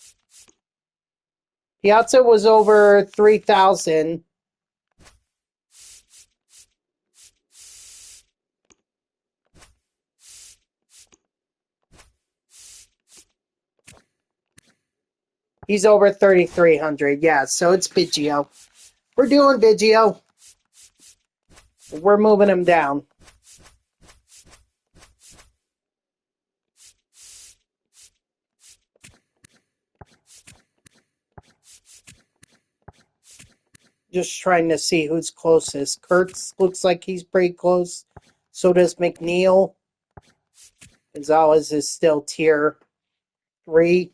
Piazza was over 3,000. He's over 3,300. Yeah, so it's Biggio. We're doing Biggio. We're moving him down. Just trying to see who's closest. Kurtz looks like he's pretty close. So does McNeil. Gonzalez is still tier 3.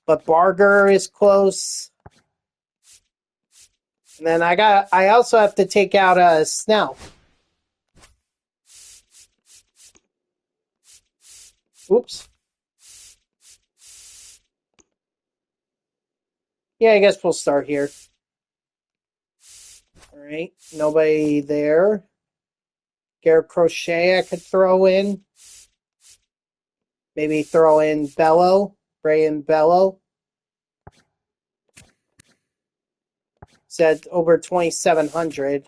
But Barger is close. And then I also have to take out Snell. Oops. Yeah, I guess we'll start here. All right, nobody there. Garrett Crochet I could throw in. Maybe throw in Bello, Brian Bello. Said over 2,700.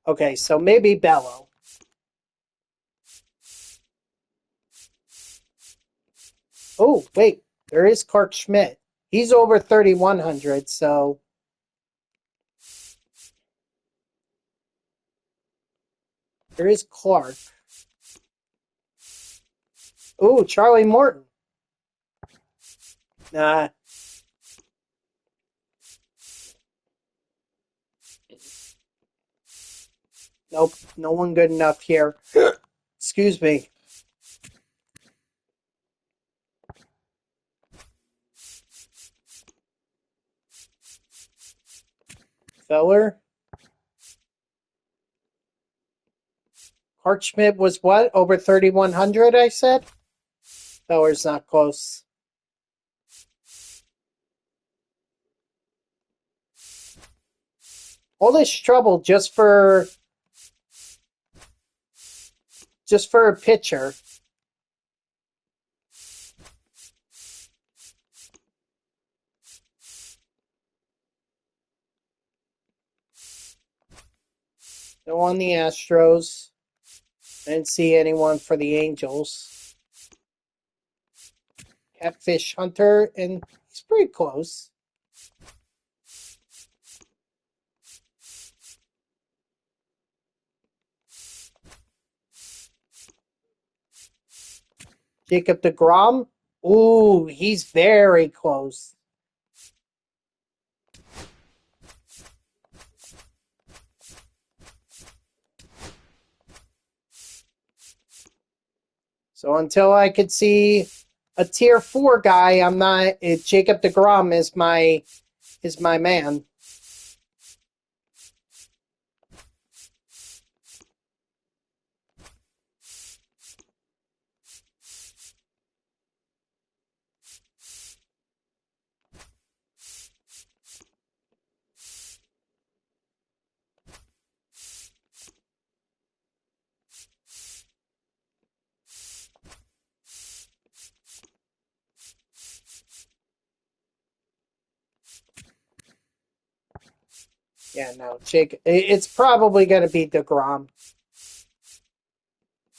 Okay, so maybe Bello. Oh, wait, there is Clark Schmidt. He's over 3,100, so there is Clark. Oh, Charlie Morton. Nah. Nope, no one good enough here. Excuse me. Feller. Clark Schmidt was what? Over 3,100, I said? Feller's not close. All this trouble just for a pitcher. No on the Astros. I didn't see anyone for the Angels. Catfish Hunter, and he's pretty close. Jacob deGrom. Ooh, he's very close. So until I could see a tier 4 guy, I'm not. Jacob deGrom is my man. Yeah, no, Jake. It's probably going to be DeGrom.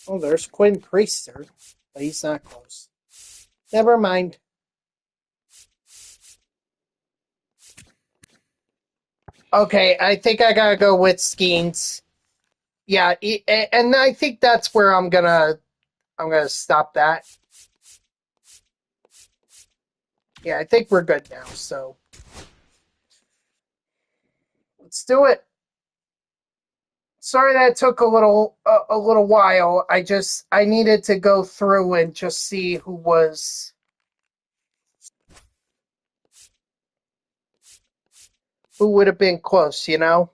Oh, there's Quinn Priester, but he's not close. Never mind. Okay, I think I gotta go with Skeens. Yeah, and I think that's where I'm gonna stop that. Yeah, I think we're good now. So let's do it. Sorry that took a little while. I needed to go through and just see who would have been close, you know?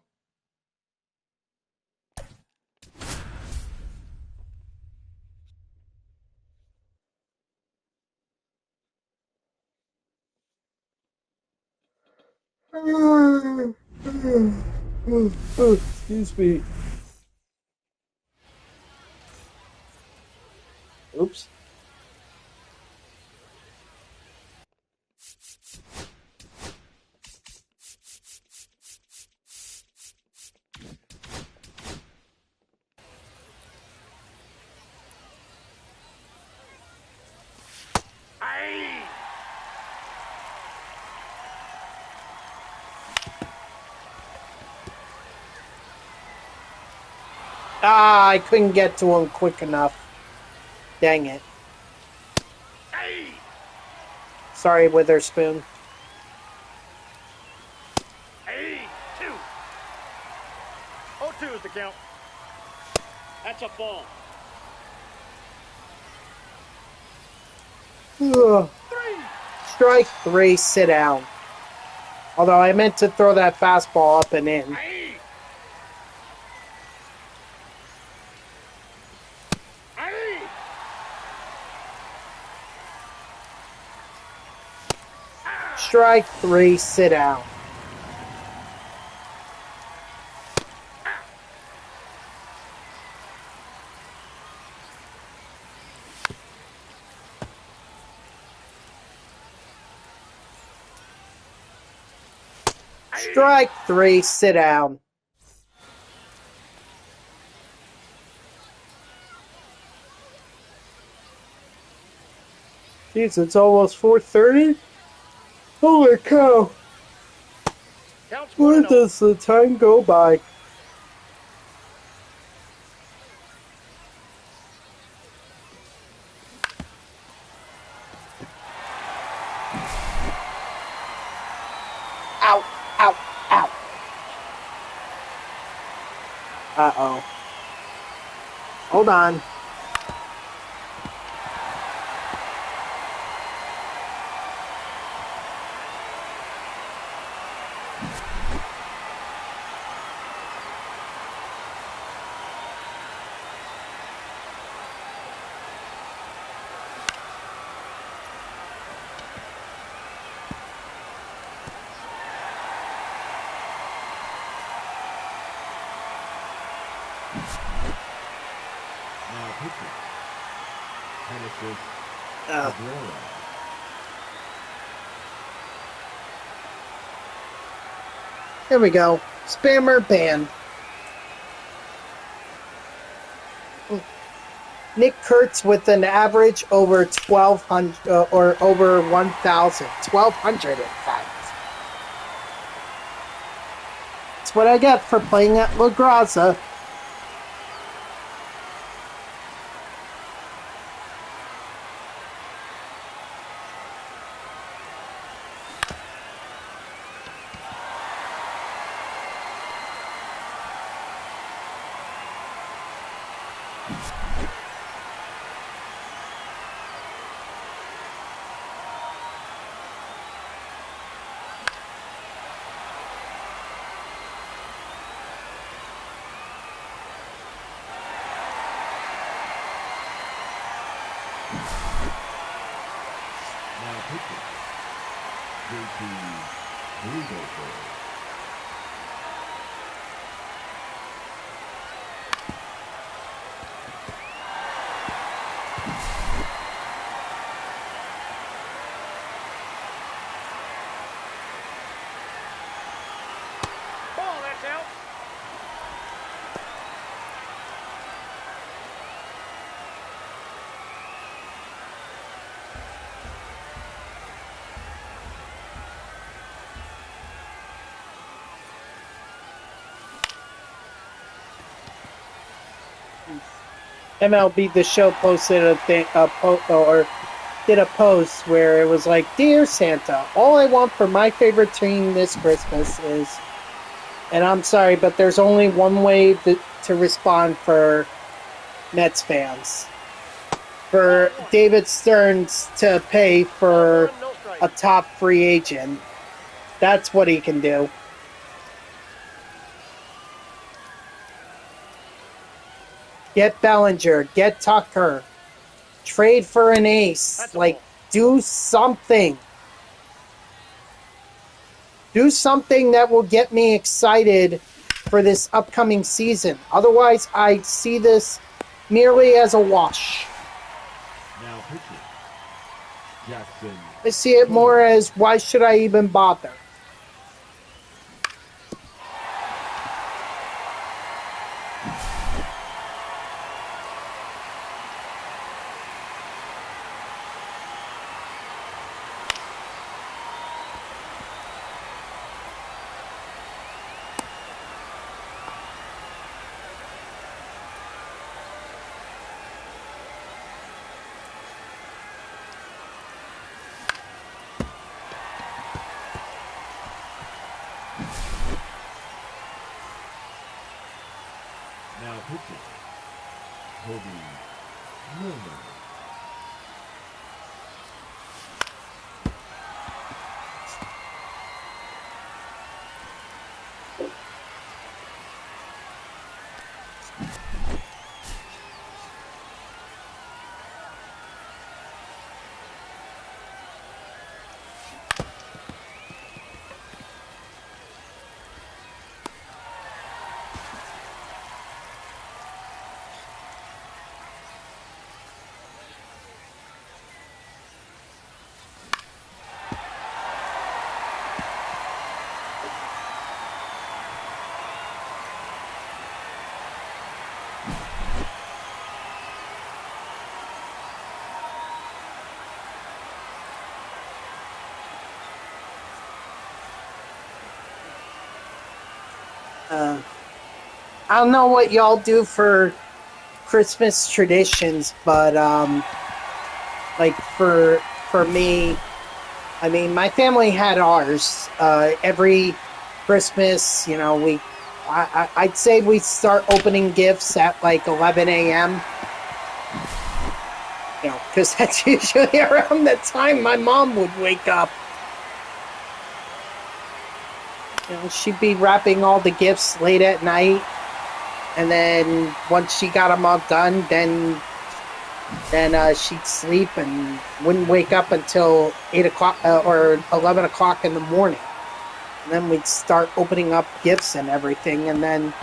Excuse me. Oops. Aye. Ah, I couldn't get to him quick enough. Dang it. Aye. Sorry, Witherspoon. Aye. 2. 0-2 is the count. That's a ball. Ugh. 3. Strike 3, sit down. Although I meant to throw that fastball up and in. Aye. Aye. Strike 3, sit down. Strike 3, sit down. Jeez, it's almost 4:30? Holy cow. Counts Where 1-0. does the time go by? Ow, ow, ow. Uh-oh. Hold on. Now pitching. Genesis Uh, Cabrera. Here we go. Spammer banned. Nick Kurtz with an average over 1,200 or over 1,000. 1,200 in fact. That's what I get for playing at La Graza. Now pitching. JT Brubaker. Ball, that's MLB The Show posted a thing, or did a post where it was like, "Dear Santa, all I want for my favorite team this Christmas is," and I'm sorry, but there's only one way to respond for Mets fans. For David Stearns to pay for a top free agent. That's what he can do. Get Bellinger, get Tucker, trade for an ace. Like, do something. Do something that will get me excited for this upcoming season. Otherwise, I see this merely as a wash. Now pitching. Jackson. I see it more as, why should I even bother? Now pitching. Kobe Milner. I don't know what y'all do for Christmas traditions, but like for me, I mean, my family had ours. Every Christmas, you know, I'd say we start opening gifts at like 11 a.m. You know, because that's usually around the time my mom would wake up. You know, she'd be wrapping all the gifts late at night, and then once she got them all done, then she'd sleep and wouldn't wake up until 8 o'clock or 11 o'clock in the morning. And then we'd start opening up gifts and everything, and then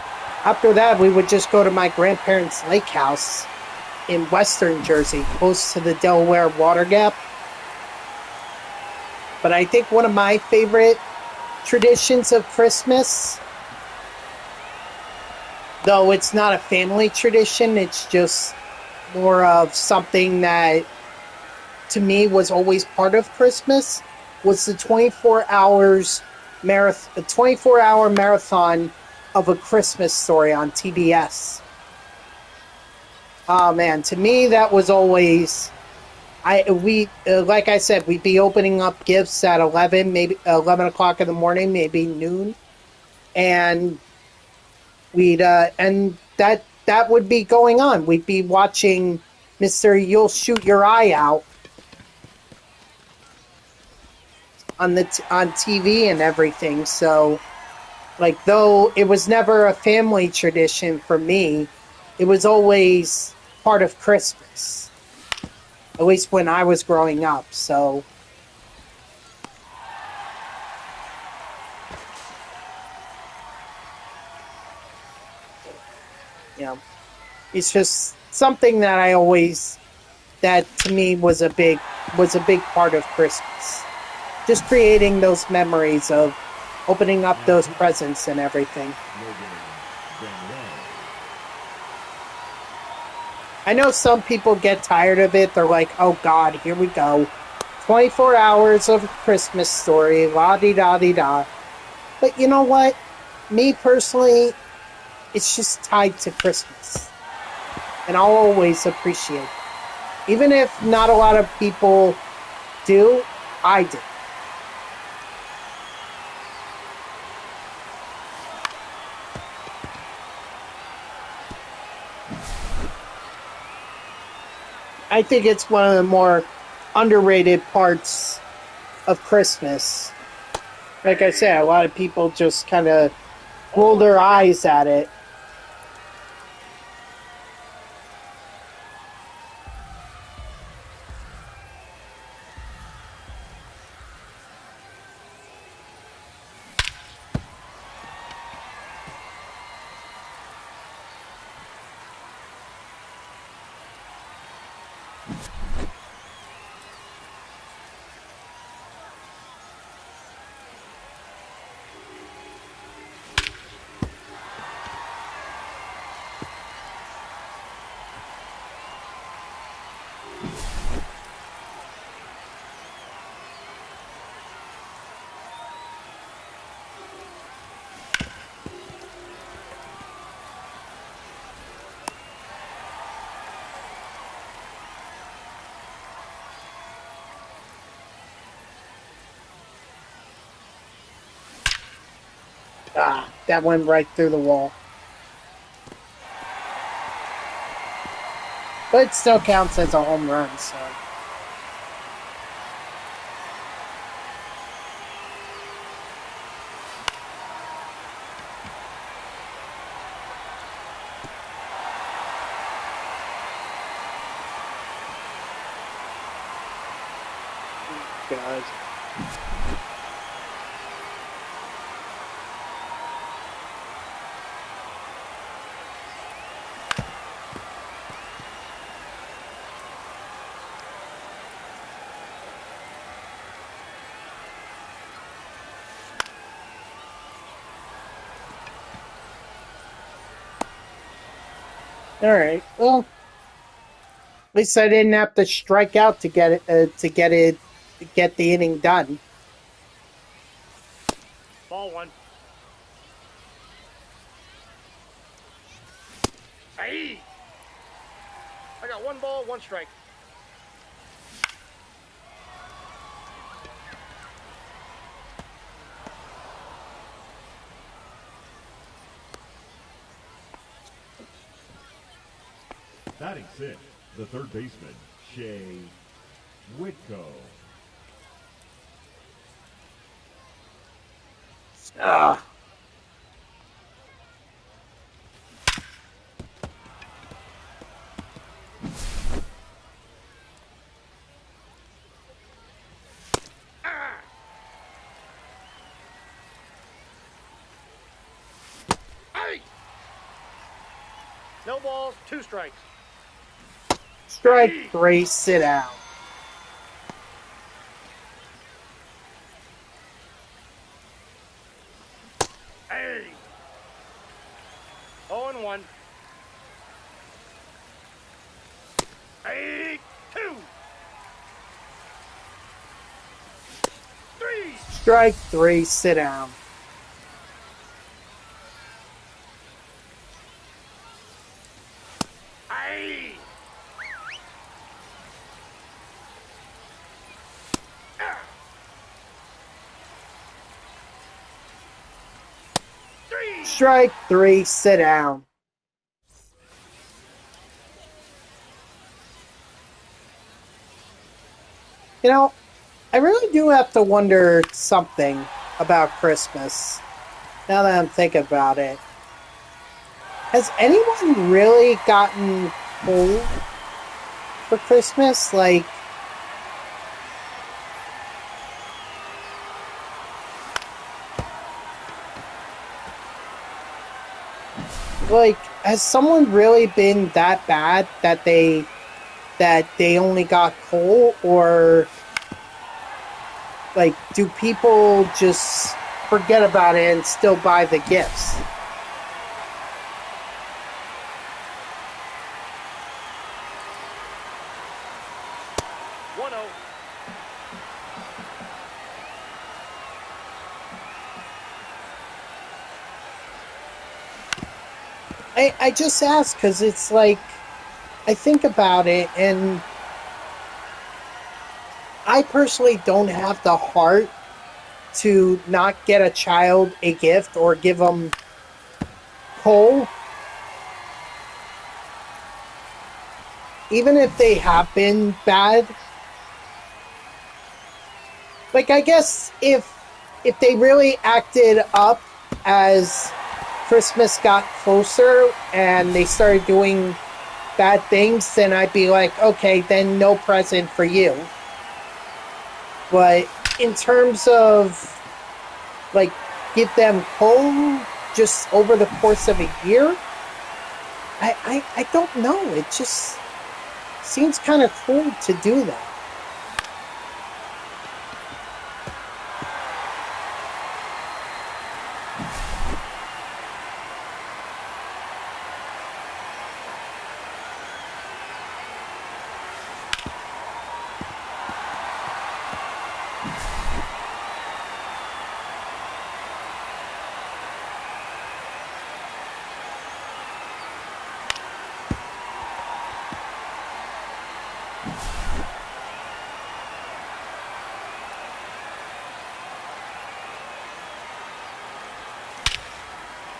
after that, we would just go to my grandparents' lake house in Western Jersey, close to the Delaware Water Gap. But I think one of my favorite traditions of Christmas, though it's not a family tradition, it's just more of something that to me was always part of Christmas, was the 24-hour marathon of A Christmas Story on TBS. Oh man, to me that was always, like I said, we'd be opening up gifts at 11 o'clock in the morning, maybe noon, and and that would be going on. We'd be watching Mr. You'll Shoot Your Eye Out on TV and everything. So, like, though it was never a family tradition for me, it was always part of Christmas. At least when I was growing up, so. You know, it's just something that that to me was a big part of Christmas. Just creating those memories of opening up those presents and everything. I know some people get tired of it. They're like, oh God, here we go. 24 hours of A Christmas Story, la-di-da-di-da. But you know what? Me personally, it's just tied to Christmas. and I'll always appreciate it. Even if not a lot of people do, I do. I think it's one of the more underrated parts of Christmas. Like I said, a lot of people just kind of roll their eyes at it. Ah, that went right through the wall. But it still counts as a home run, so. God. All right. Well, at least I didn't have to strike out to get get the inning done. Ball one. Hey! I got 1 ball, 1 strike. Batting sixth, the third baseman, Shea Whitco. Ah. Hey! No balls, 2 strikes. Strike 3, sit down. Hey! 0-1. Hey! 2! 3! Strike 3, sit down. Hey! Strike 3, sit down. You know, I really do have to wonder something about Christmas. Now that I'm thinking about it. Has anyone really gotten cold for Christmas? Like, has someone really been that bad that they only got coal, or like do people just forget about it and still buy the gifts? I just ask because it's like I think about it, and I personally don't have the heart to not get a child a gift or give them coal, even if they have been bad. Like, I guess if they really acted up as Christmas got closer and they started doing bad things, then I'd be like, okay, then no present for you. But in terms of like give them coal just over the course of a year, I don't know. It just seems kind of cruel to do that.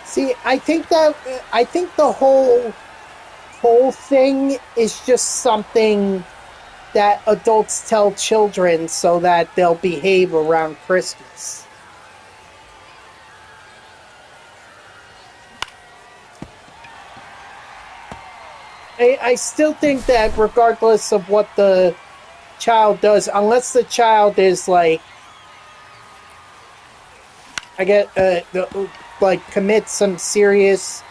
See, I think the whole thing is just something that adults tell children so that they'll behave around Christmas. I still think that regardless of what the child does, unless the child is like, I get like commit some serious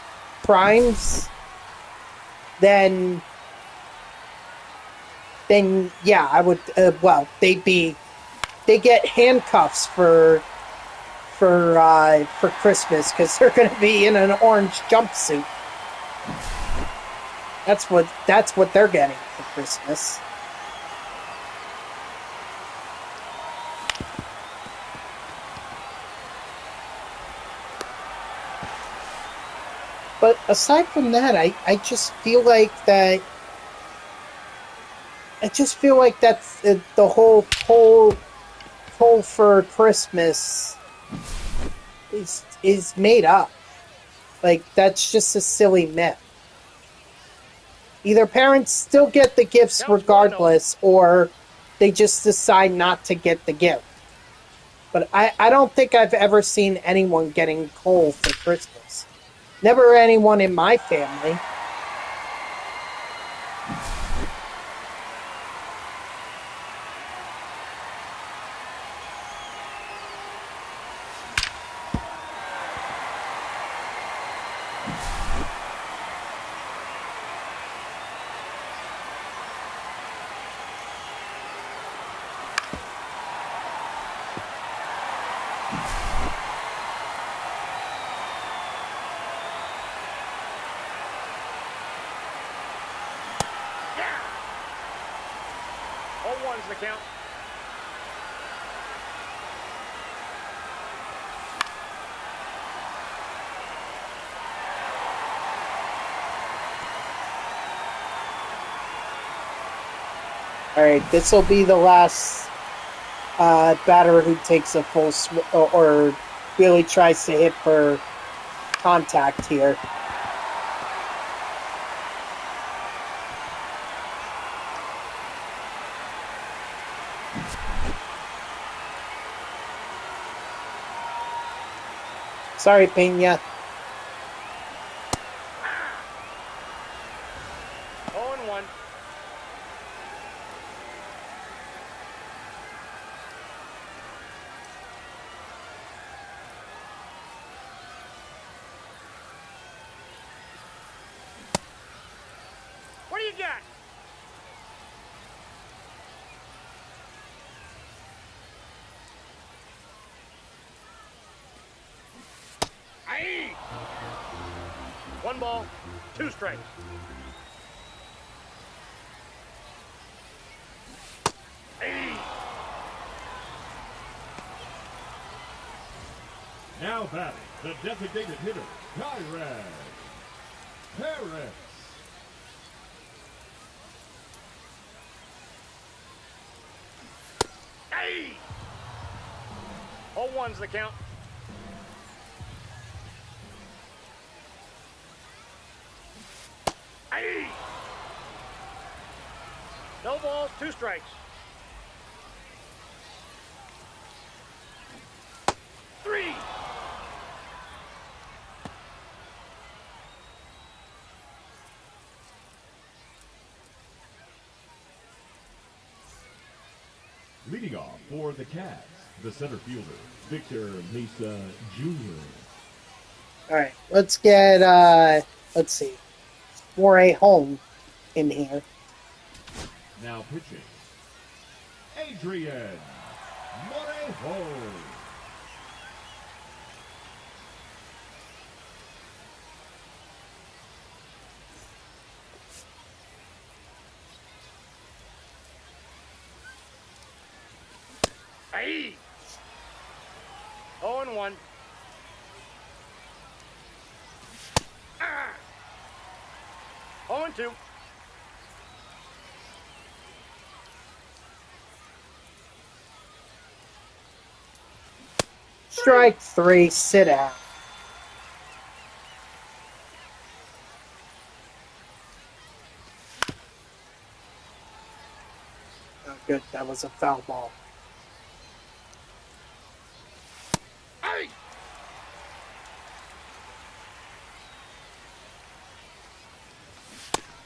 crimes, then yeah, I would. Well, they get handcuffs for Christmas because they're going to be in an orange jumpsuit. That's what they're getting for Christmas. But aside from that, I just feel like that. I just feel like that's the whole poll for Christmas is made up. Like, that's just a silly myth. Either parents still get the gifts regardless, or they just decide not to get the gift. But I don't think I've ever seen anyone getting coal for Christmas. Never anyone in my family. One's the count. All right, this will be the last batter who takes a full or really tries to hit for contact here. Sorry, Pena. 0-1. What do you got? Aye. 1 ball, 2 strikes. Aye. Now batting, the designated hitter, Tyrod Harris. Hey! 0-1's the count. Hey! No balls, 2 strikes. 3! Leading off for the Cats, the center fielder, Victor Mesa Jr. All right, let's get, let's see, Moray home in here. Now pitching, Adrian Morejo. Hey! 0-1. Ah! 0-2. Strike 3, sit out. Oh, good, that was a foul ball. Hey!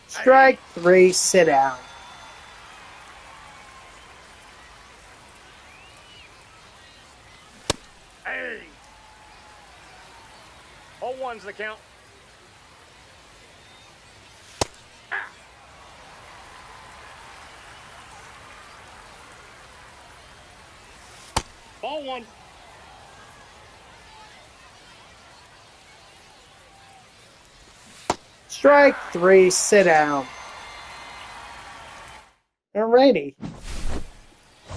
Strike 3, sit down. Hey! 0-1's the count. Ah! Ball 1. Strike 3, sit down. Alrighty.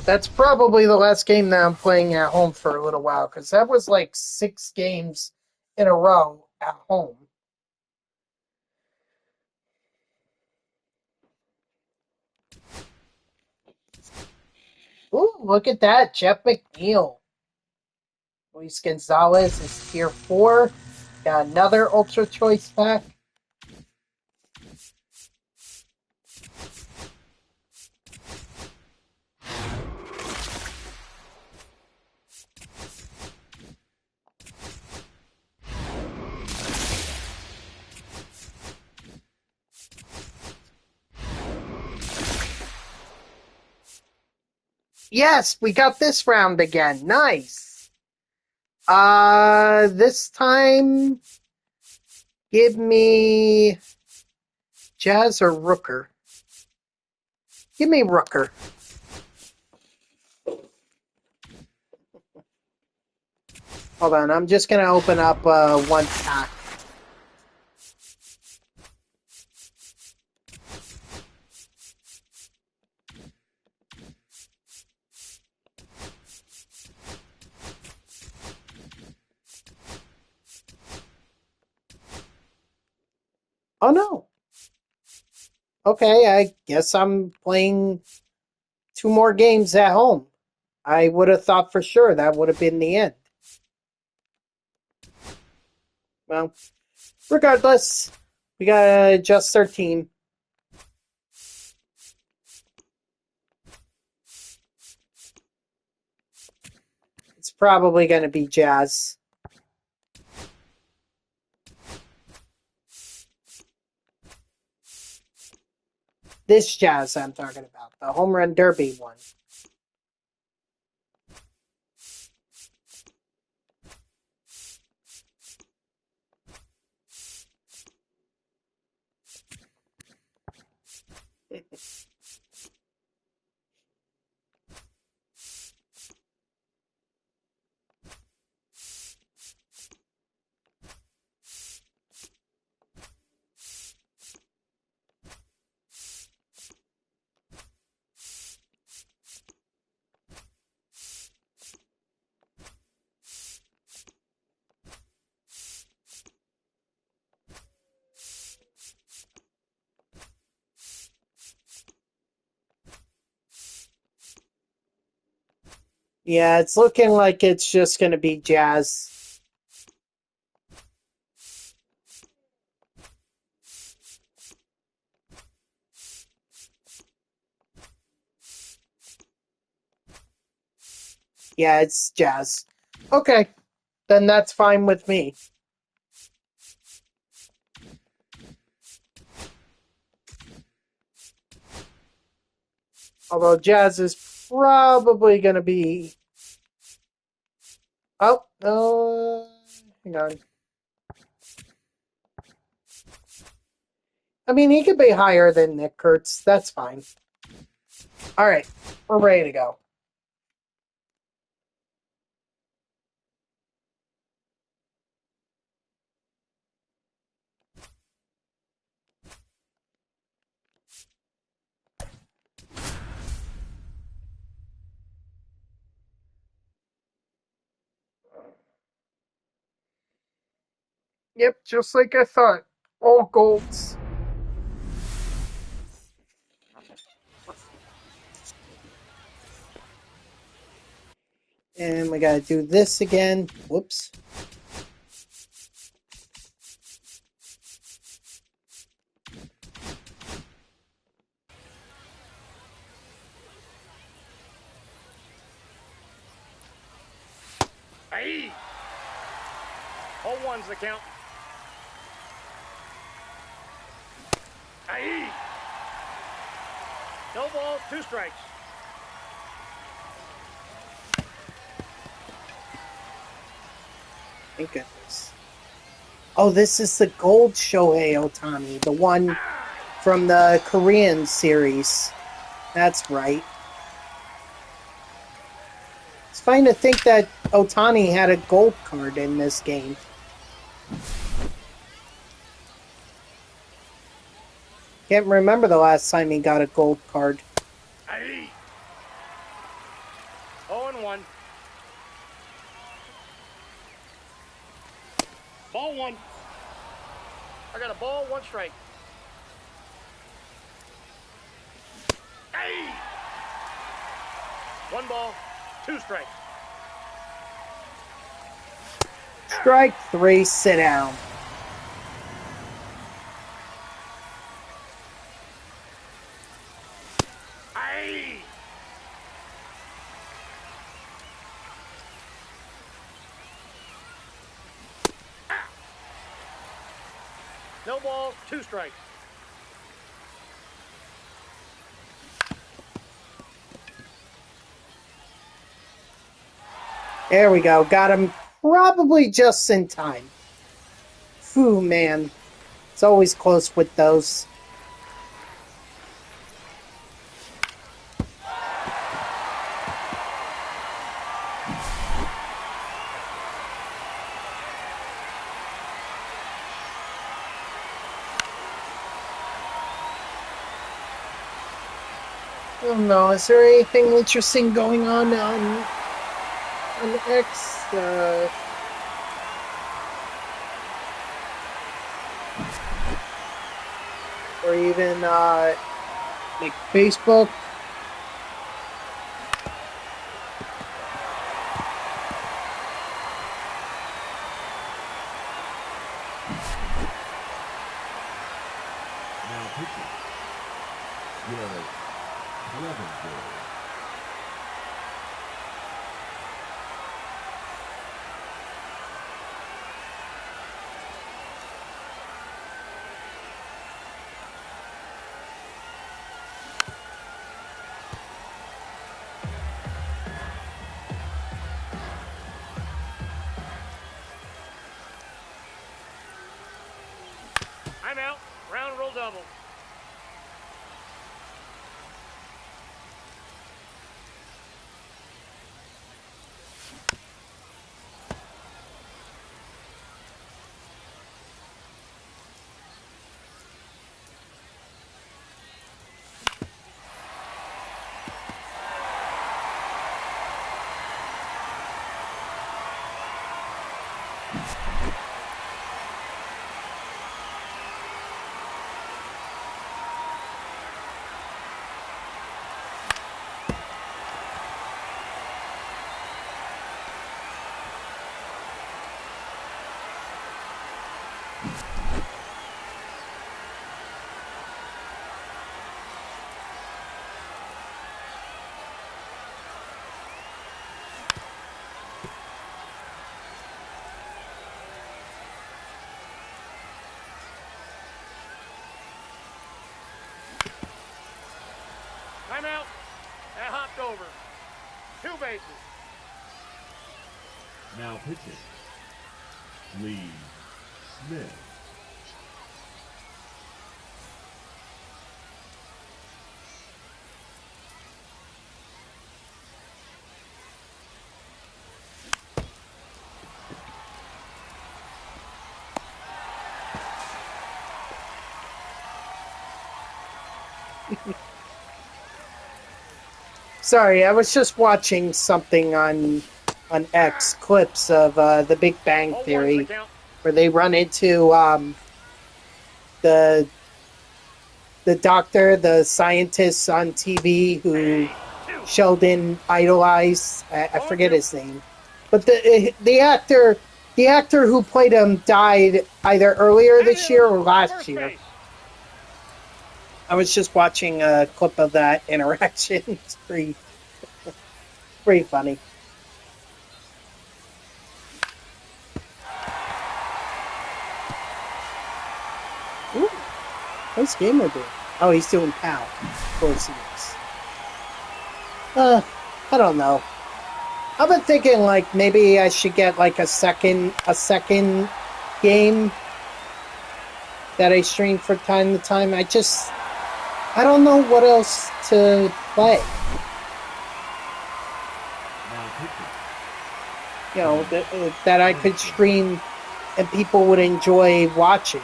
That's probably the last game that I'm playing at home for a little while, because that was like 6 games in a row at home. Ooh, look at that, Jeff McNeil. Luis Gonzalez is tier 4. Got another Ultra Choice pack. Yes, we got this round again. Nice. This time, give me Jazz or Rooker. Give me Rooker. Hold on, I'm just going to open up one pack. Oh, no. Okay, I guess I'm playing 2 more games at home. I would have thought for sure that would have been the end. Well, regardless, we gotta adjust our team. It's probably gonna be Jazz. This Jazz I'm talking about, the home run derby one. Yeah, it's looking like it's just going to be Jazz. Yeah, it's Jazz. Okay, then that's fine with me. Although Jazz is probably going to be... Oh, hang on. I mean, he could be higher than Nick Kurtz. That's fine. All right, we're ready to go. Yep, just like I thought. All golds. And we gotta do this again. Whoops. Aye. 0-1's the count. Aye. No ball, 2 strikes. Thank goodness. Oh, this is the gold Shohei Ohtani, the one from the Korean series. That's right. It's fine to think that Ohtani had a gold card in this game. Can't remember the last time he got a gold card. Aye. 0-1. Ball 1. I got a ball, 1 strike. Aye. 1 ball, 2 strikes. Strike 3, sit down. Aye. No ball, 2 strikes. There we go. Got him probably just in time. Phew, man. It's always close with those. I don't know. Is there anything interesting going on X? Or even like Facebook? Now pitching. Your 11th ball. I'm out. Round roll double. Timeout. That hopped over. 2 bases. Now pitching. Lee Smith. Sorry, I was just watching something on X, clips of The Big Bang 0-1's the Theory, count. where they run into the doctor, the scientist on TV who 2. Sheldon idolized. I forget his name, but the actor who played him died either earlier this year or last First year. base. I was just watching a clip of that interaction. It's pretty funny. Ooh, what's Gamer doing? Oh, he's doing POW. Of course he is. I don't know. I've been thinking like maybe I should get like a second game that I stream from time to time. I don't know what else to play. Now pitching. You know, that I could stream and people would enjoy watching.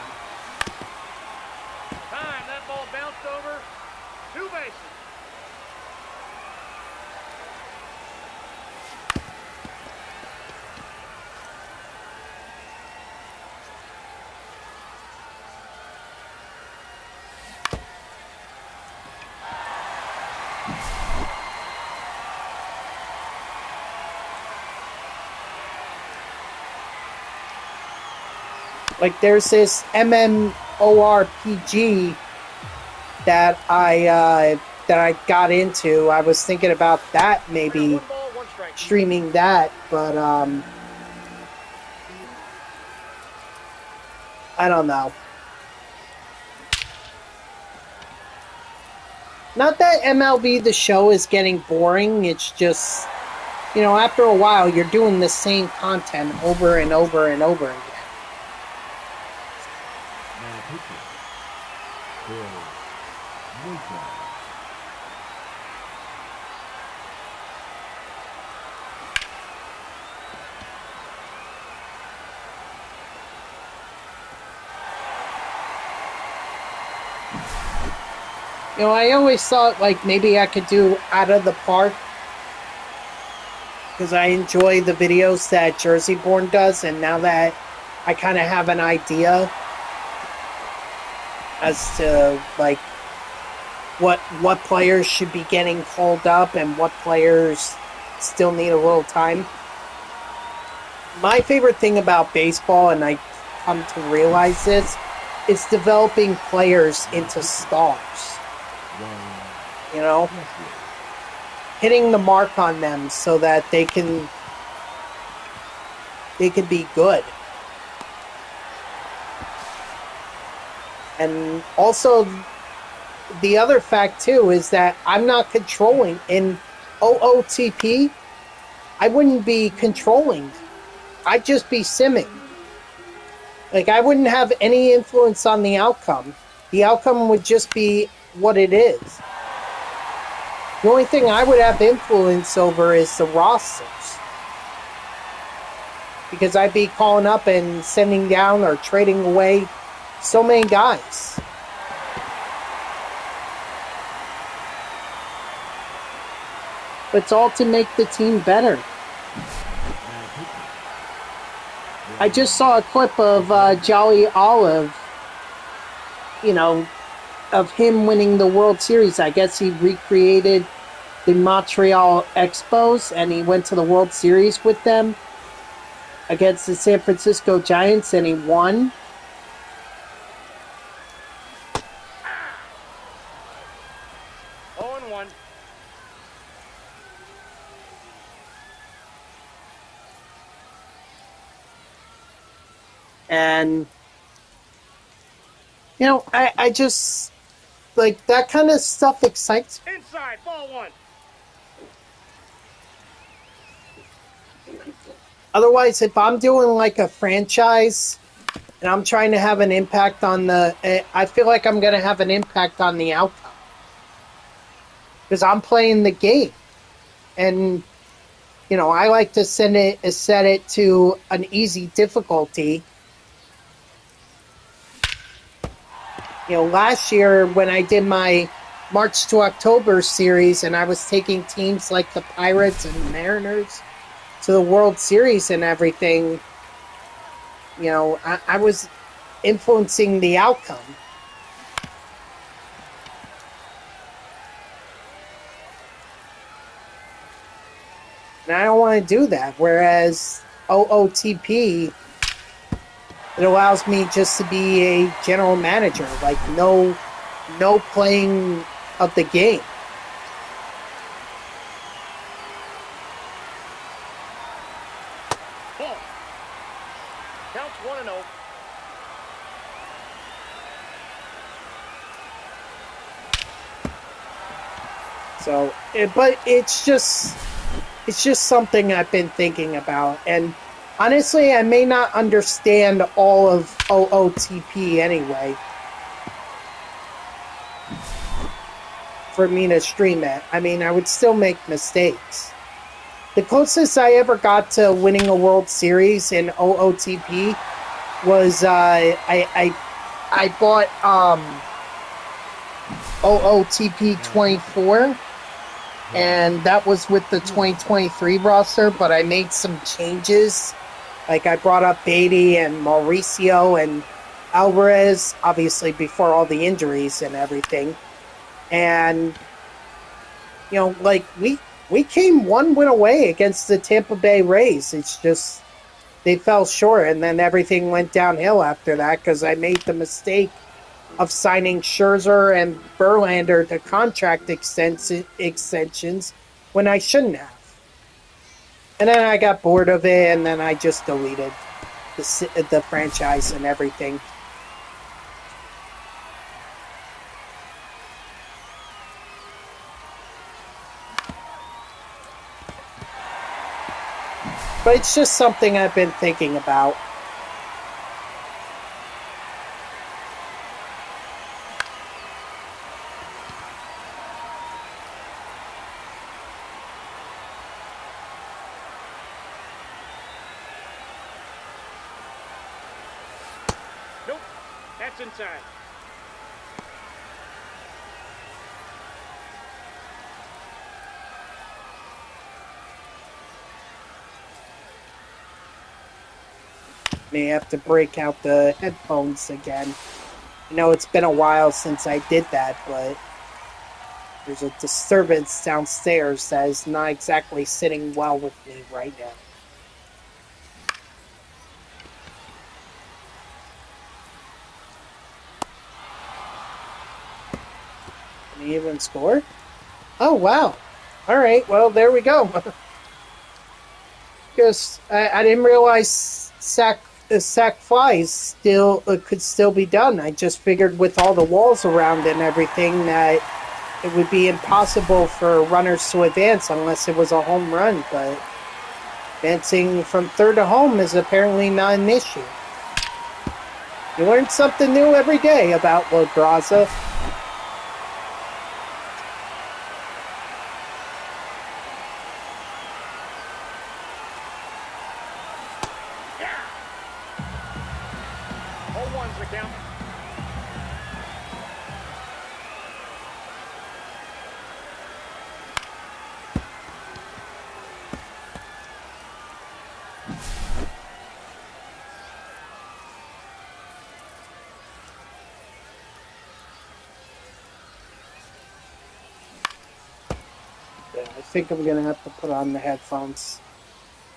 Time. That ball bounced over. 2 bases. Like there's this MMORPG that I got into. I was thinking about that maybe 1 ball, 1 strike. streaming that, but I don't know. Not that MLB The Show is getting boring. It's just, you know, after a while, you're doing the same content over and over and over again. Now pitching. Bill Wilson. You know, I always thought like maybe I could do Out of the Park because I enjoy the videos that Jersey Born does, and now that I kind of have an idea as to like what players should be getting called up and what players still need a little time. My favorite thing about baseball, and I come to realize this, is developing players into stars. You know, hitting the mark on them so that they can be good. And also, the other fact too is that I'm not controlling in OOTP. I wouldn't be controlling. I'd just be simming. Like I wouldn't have any influence on the outcome. The outcome would just be what it is. The only thing I would have influence over is the rosters. Because I'd be calling up and sending down or trading away so many guys. But it's all to make the team better. I just saw a clip of Jolly Olive, you know, of him winning the World Series. I guess he recreated the Montreal Expos and he went to the World Series with them against the San Francisco Giants and he won. And, I just, like, that kind of stuff excites me. Inside, ball one. Otherwise, if I'm doing like a franchise and I'm trying to have an impact on I feel like I'm going to have an impact on the outcome because I'm playing the game. And, I like to set it to an easy difficulty. Last year when I did my March to October series and I was taking teams like the Pirates and Mariners to the World Series and everything, I was influencing the outcome. And I don't want to do that. Whereas OOTP, it allows me just to be a general manager, like no playing of the game. Ball. Counts 1-0. So, but it's just something I've been thinking about. And honestly, I may not understand all of OOTP anyway for me to stream it. I mean, I would still make mistakes. The closest I ever got to winning a World Series in OOTP was I bought OOTP 24, and that was with the 2023 roster, but I made some changes. Like I brought up Beatty and Mauricio and Alvarez, obviously before all the injuries and everything. And, like we came one win away against the Tampa Bay Rays. It's just they fell short, and then everything went downhill after that because I made the mistake of signing Scherzer and Verlander to contract extensions when I shouldn't have. And then I got bored of it, and then I just deleted the franchise and everything. But it's just something I've been thinking about. Nope. That's inside. May have to break out the headphones again. I know it's been a while since I did that, but there's a disturbance downstairs that is not exactly sitting well with me right now. Can he even score? Oh, wow. All right, well, there we go. Because I didn't realize sack flies could still be done. I just figured with all the walls around and everything that it would be impossible for runners to advance unless it was a home run. But advancing from third to home is apparently not an issue. You learn something new every day about La Graza. I think I'm going to have to put on the headphones.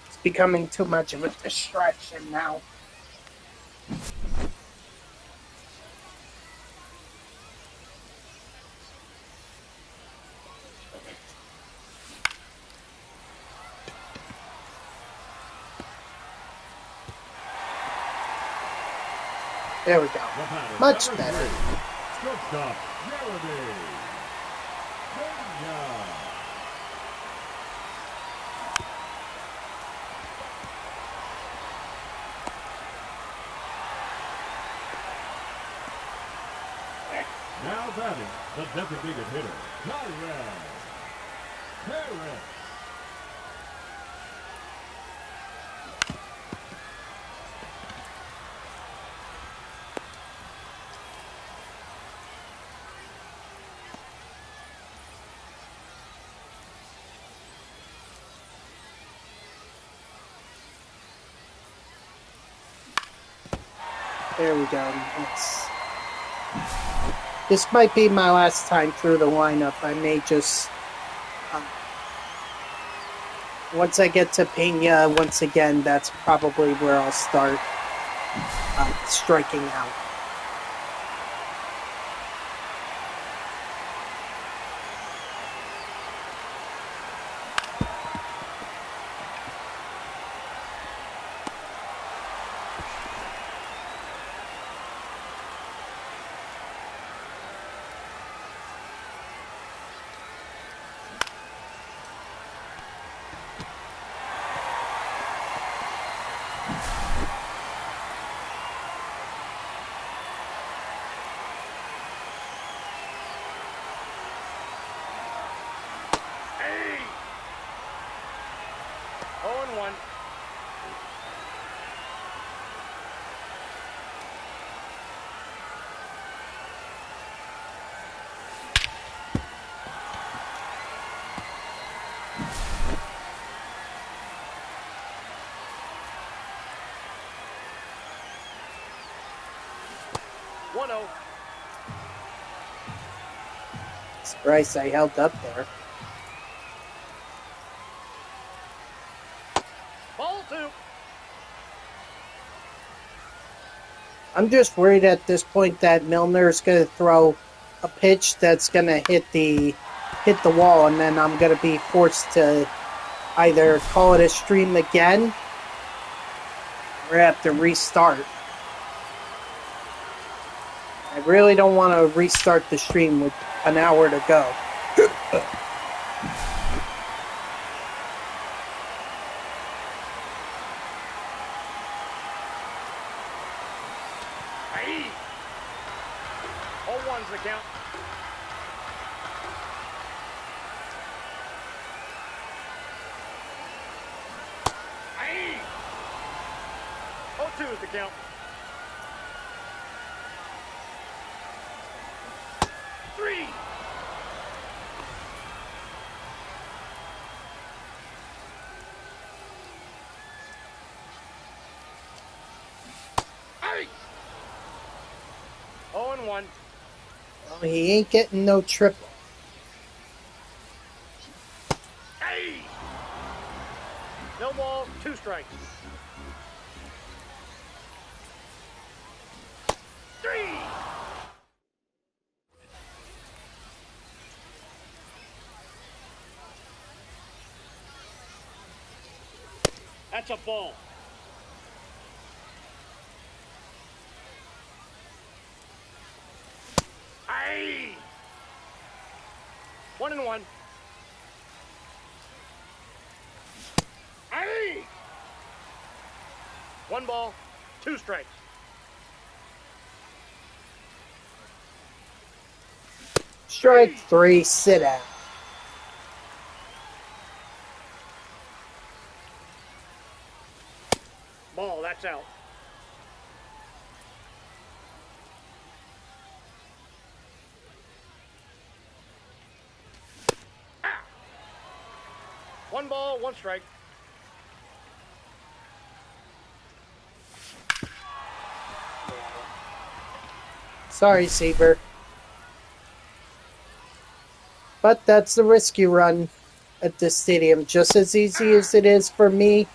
It's becoming too much of a distraction now. There we go. The batter, Much number better. 3. Shortstop, Jeremy. Pena. Now batting, the designated hitter, Perez. There we go. This might be my last time through the lineup. I may just... once I get to Pena, once again, that's probably where I'll start striking out. Hey! 0-1. Surprised I held up there. Ball 2. I'm just worried at this point that Milner's going to throw a pitch that's going to hit the wall, and then I'm going to be forced to either call it a stream again or have to restart. I really don't want to restart the stream with an hour to go. Hey! 0-1's the count. Hey! 0-2 is the count. 3! Hey! 0-1. Well, he ain't getting no triple. Hey! No balls, 2 strikes. 3! That's a ball. Hey! 1-1. Hey! 1 ball, 2 strikes. Strike 3, sit out. Ball, that's out. Ah! 1 ball, 1 strike. Sorry, Seaver. But that's the risk you run at this stadium. Just as easy as it is for me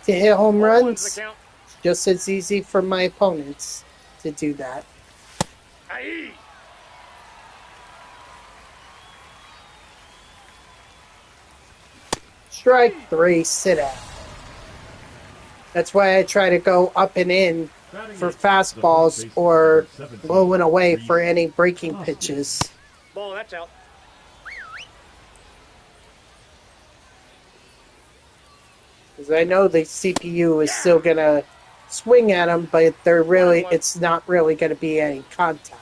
to hit home 1-1's runs, the count. it's just as easy for my opponents to do that. Hey! Strike 3, sit out. That's why I try to go up and in for fastballs or low and away for any breaking pitches. Ball, that's out. Because I know the CPU is still going to swing at them, but it's not really going to be any contact.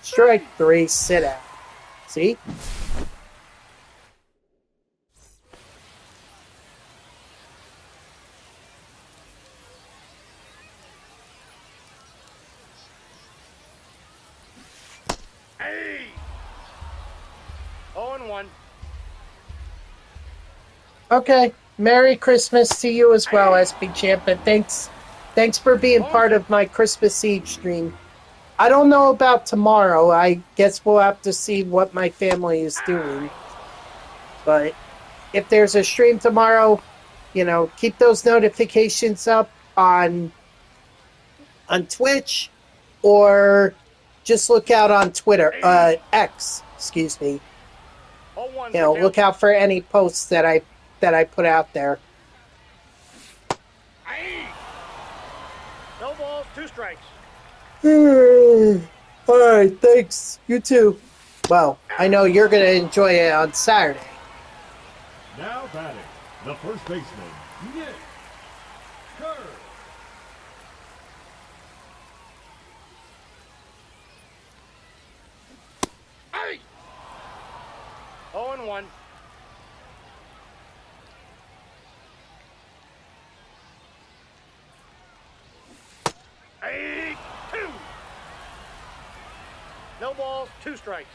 Strike 3, sit out. See? Hey! 0-1. Okay. Merry Christmas to you as well, SB Champ, and thanks for being part of my Christmas Eve stream. I don't know about tomorrow. I guess we'll have to see what my family is doing. But if there's a stream tomorrow, keep those notifications up on Twitch, or just look out on Twitter, X, excuse me. Look out for any posts that I put out there. No balls, 2 strikes. All right, thanks. You too. Well, I know you're going to enjoy it on Saturday. Now batting, the first baseman, Nick Kerr. Hey! 0-1. Hey! 2! No balls, 2 strikes.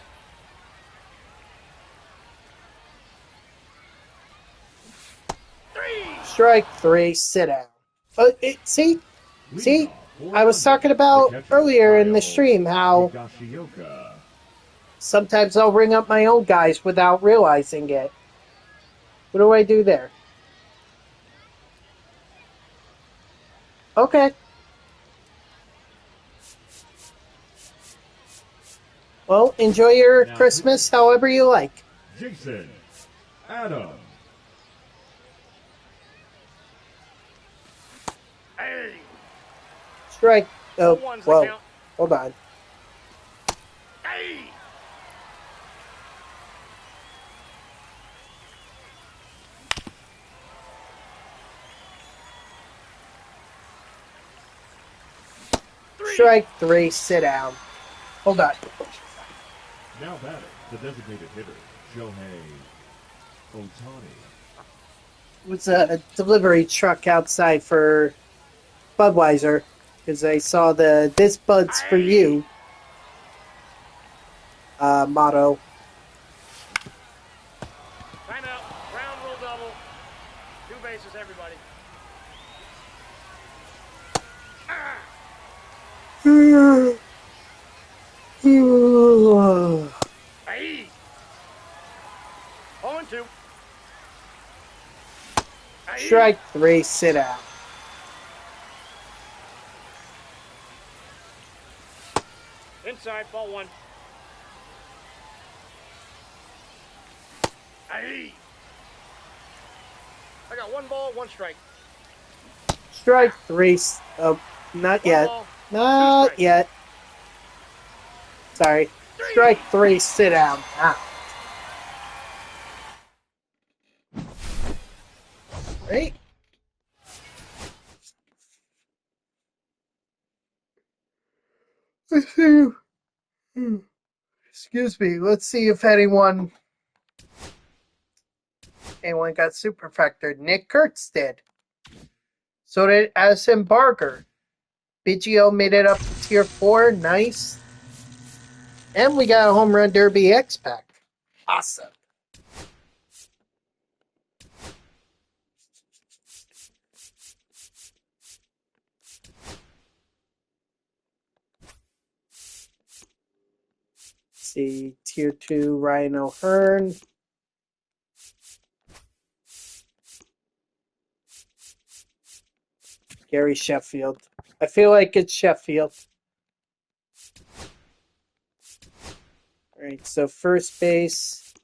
Strike 3, sit down. See? I was talking about earlier in the stream how sometimes I'll ring up my own guys without realizing it. What do I do there? Okay. Well, enjoy your Christmas however you like. Jason Adam. Hey! Strike. Oh, whoa. Hold on. Hey! Strike 3, sit down. Hold on. Now batting, the designated hitter, Shohei Ohtani. It was a delivery truck outside for Budweiser, because I saw the "This Bud's for You" motto. Timeout. Ground rule double. 2 bases, everybody. Hey! 0-2. Strike 3, sit out. Inside, ball 1. Hey! I got 1 ball, 1 strike. Strike 3. Oh, not yet. Ball, Not yet. Sorry. Strike 3, sit down. Right? Let's see. Excuse me. Let's see if anyone got super factored. Nick Kurtz did. So did Addison Barger. Biggio made it up to tier 4. Nice. And we got a Home Run Derby X pack. Awesome. See, tier 2, Ryan O'Hearn. Gary Sheffield. I feel like it's Sheffield. All right, so first base,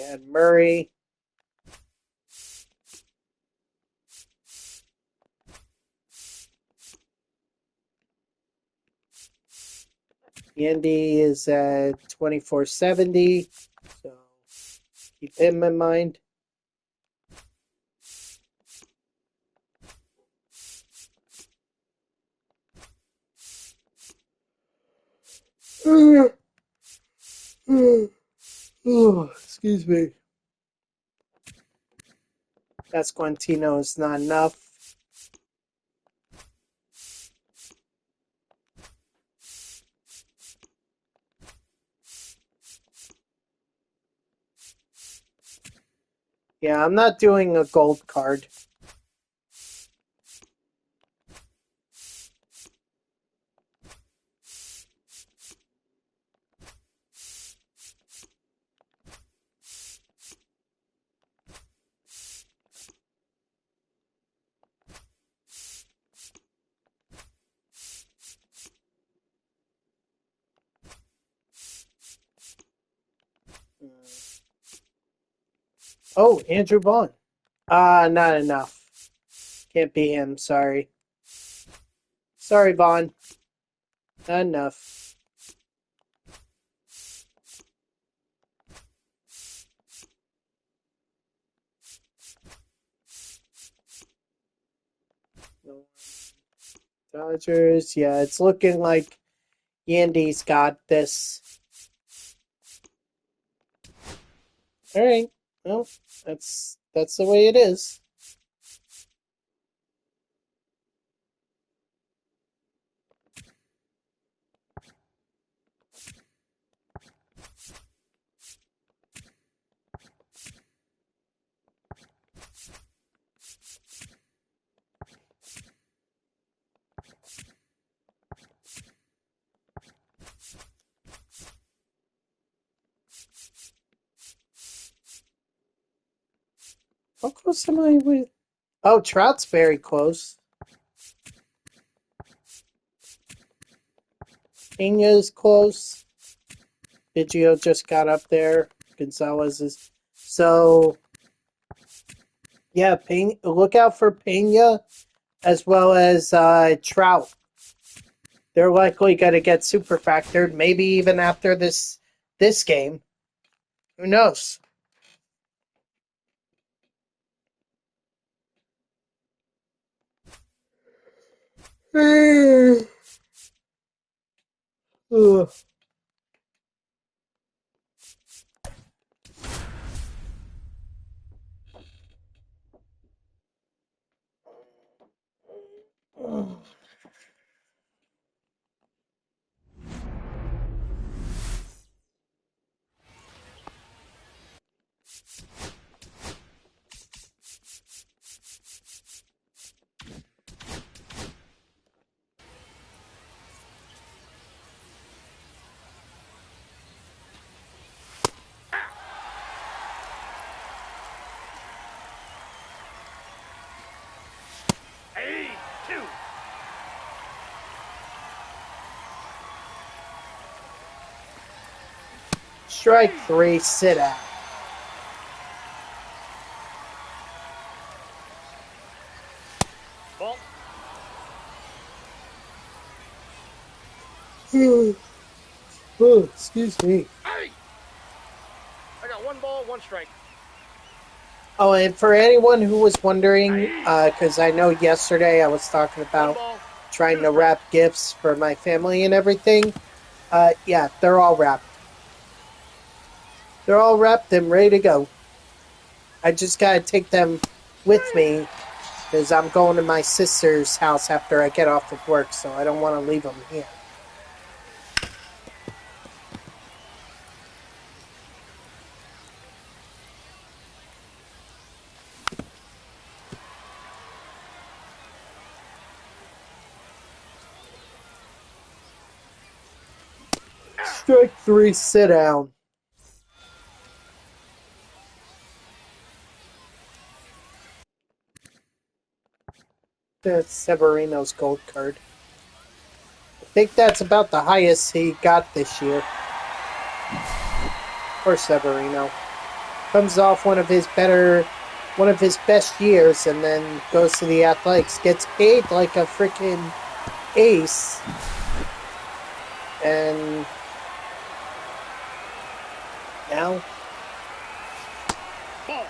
And Murray. Andy is at 2470, so keep him in mind. Excuse me. Pasquantino is not enough. Yeah, I'm not doing a gold card. Oh, Andrew Vaughn. Not enough. Can't be him, sorry. Sorry, Vaughn. Not enough. Dodgers, yeah, it's looking like Yandy's got this. All right. Well, that's the way it is. How close am I with? Oh, Trout's very close. Pena's close. Biggio just got up there. Gonzalez is. So, yeah, Pena, look out for Pena as well as Trout. They're likely going to get super factored, maybe even after this game. Who knows? Ugh. Hey, two. Strike 3, sit out. Ball. Oh, excuse me. Hey! I got one ball, one strike. Oh, and for anyone who was wondering, because I know yesterday I was talking One about ball, trying two to strikes. wrap gifts for my family and everything, yeah, they're all wrapped. They're all wrapped and ready to go. I just gotta take them with me because I'm going to my sister's house after I get off of work, so I don't want to leave them here. Strike 3, sit down. That's Severino's gold card. I think that's about the highest he got this year. For Severino. comes off one of his best years, and then goes to the Athletics, gets paid like a freaking ace, and now Ball.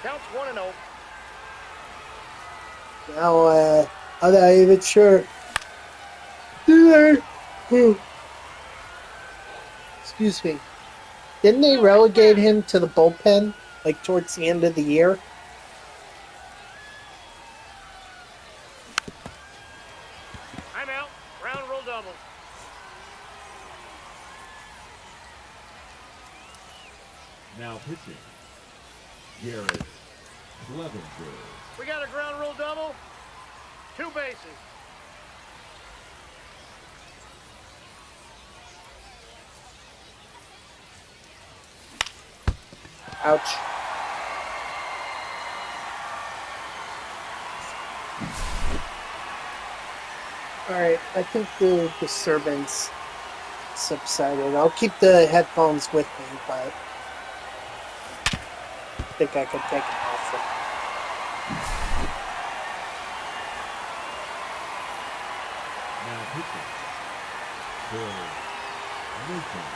Counts 1-0. I'm not even sure. Excuse me. Didn't they relegate him to the bullpen, like, towards the end of the year? I'm out. Ground rule double. Now pitching, Garrett Clevenger. We got a ground rule double. 2 bases. Ouch. Alright, I think the disturbance subsided. I'll keep the headphones with me, but I think I could take them off. Now pitching, Bill Nathan.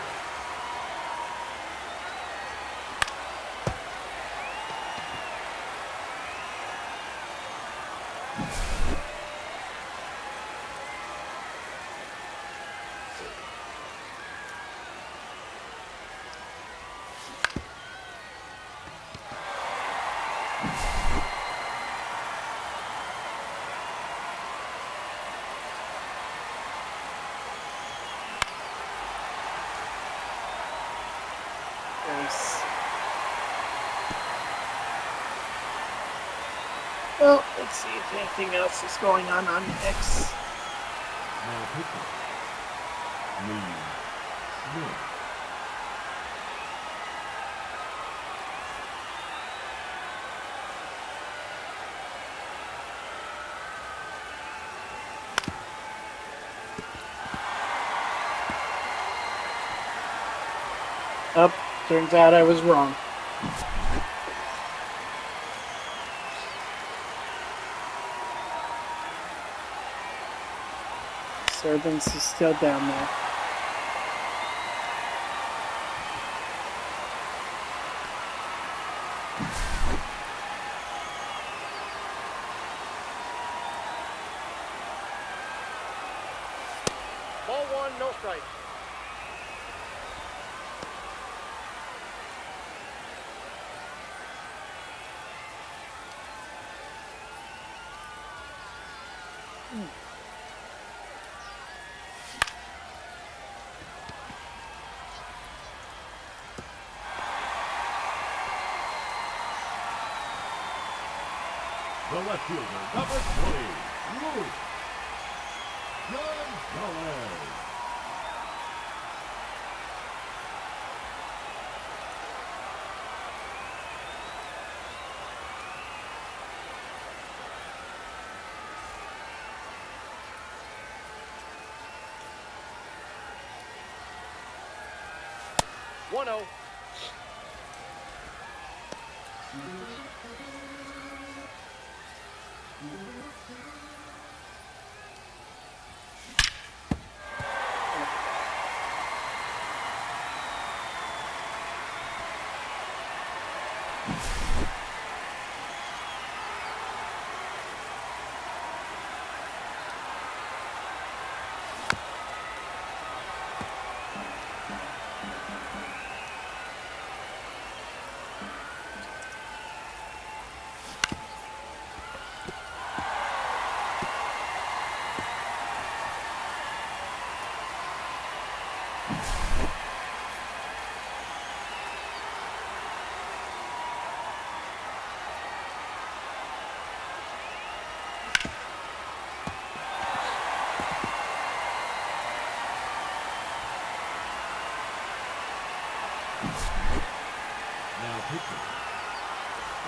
Nice. Well, let's see if anything else is going on X. Now pitching, Lee Smith. Up, turns out I was wrong. Disturbance is still down there. Ball 1, no strikes. The left fielder, number 20, Luke Gonzalez. One zero. Now pitching,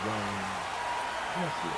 Ryan Wesley.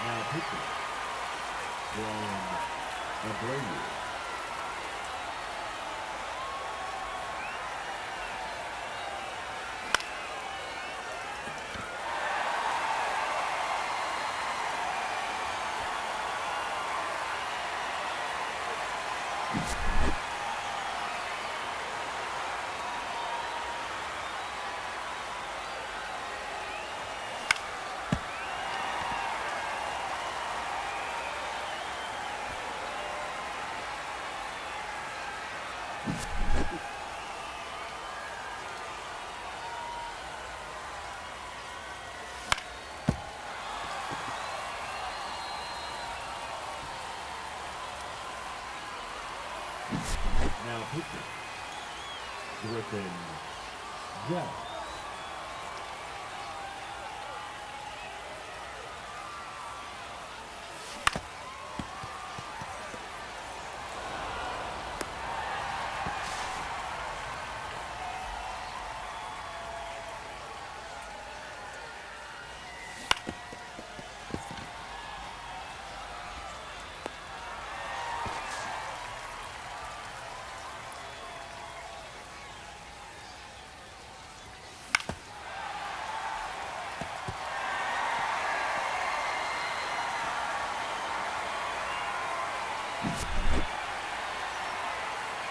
Now pitching. From Abreu. Now pitching. Griffin Jeff.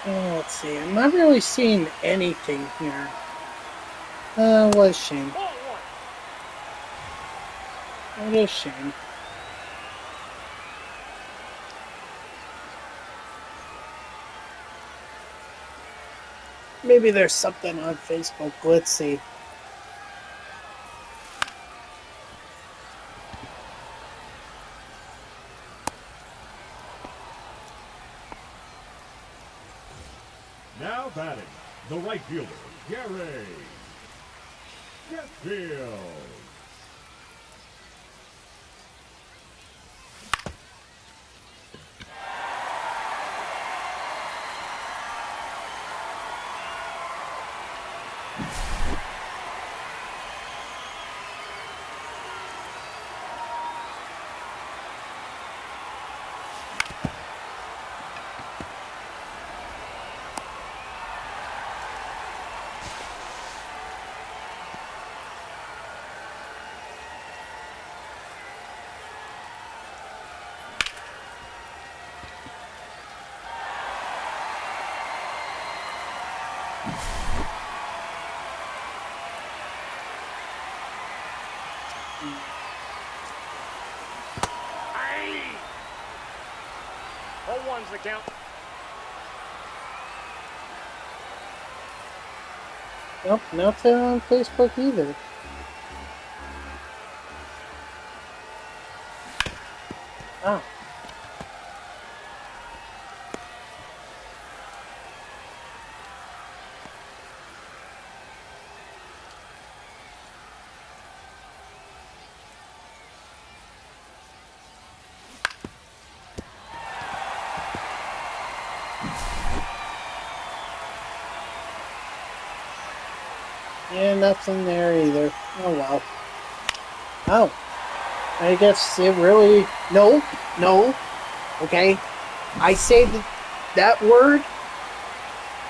Let's see. I'm not really seeing anything here. What a shame. Ball one. What a shame. Maybe there's something on Facebook. Let's see. Now batting, the right fielder, Gary Sheffield. Aye. 0-1's the count. Nope, nothing on Facebook either. Oh. Yeah, nothing there either. Oh well. Oh. I guess it really... No. Okay. I say that word,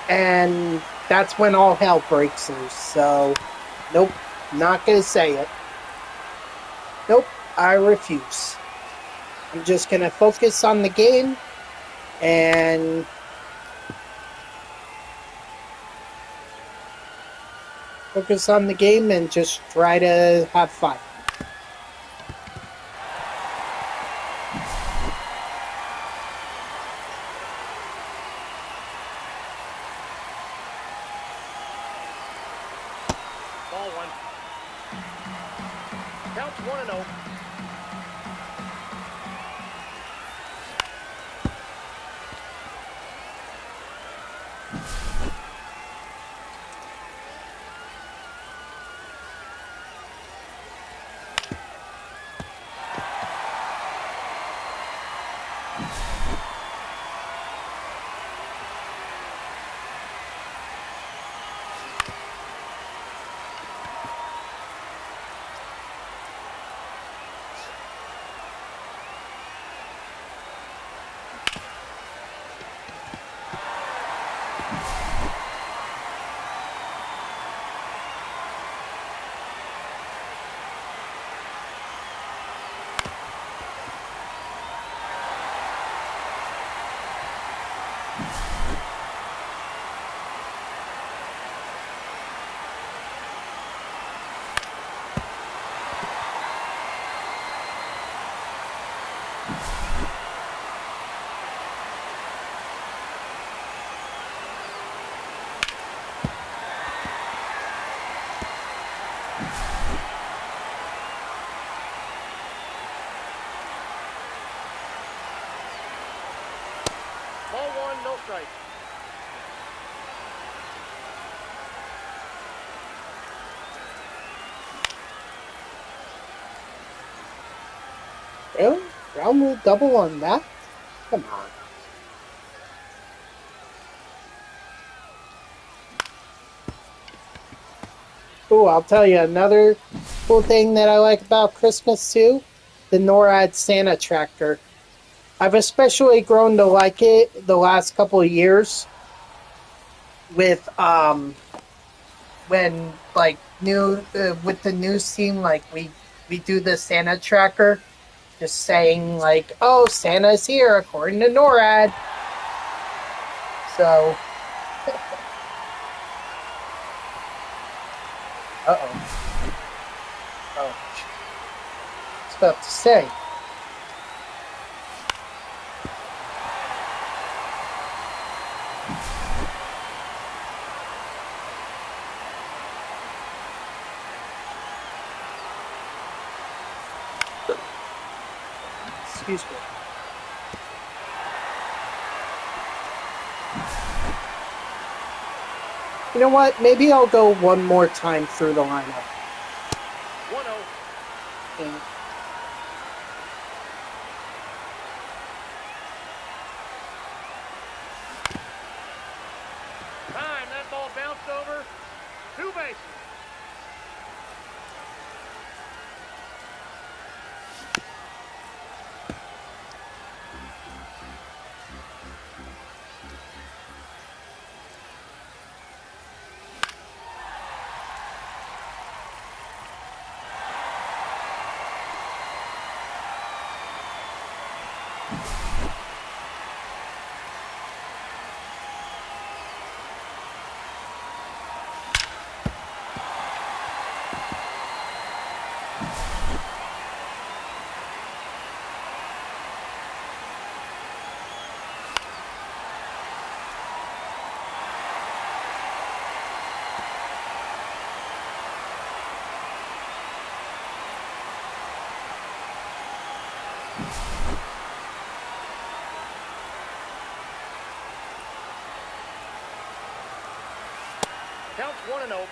and that's when all hell breaks loose. So, nope. Not gonna say it. Nope. I refuse. I'm just gonna focus on the game, and... focus on the game and just try to have fun. Counts 1-0. Ball 1, no strike. Really? Ground rule double on that? Come on. Ooh, I'll tell you another cool thing that I like about Christmas too, the NORAD Santa tractor. I've especially grown to like it the last couple of years with when like new with the news team, like we do the Santa tracker, just saying like, oh, Santa's here according to NORAD. So uh-oh. Oh, I was about to say. Excuse me. You know what? Maybe I'll go one more time through the lineup. 1-0. Yeah. Time, that ball bounced over. 2 bases. Counts 1-0.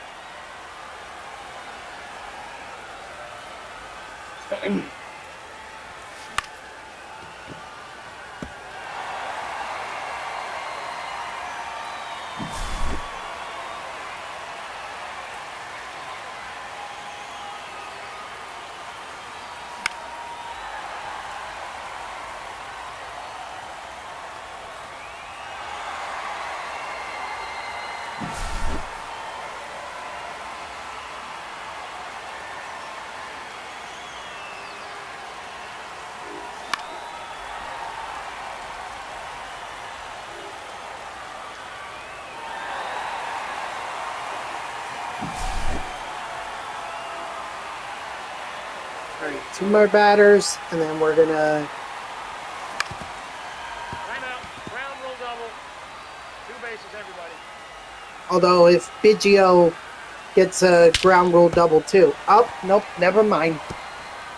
All right, 2 more batters, and then we're gonna. Timeout. Ground rule double. 2 bases, everybody. Although if Biggio gets a ground rule double too. Oh, nope, never mind.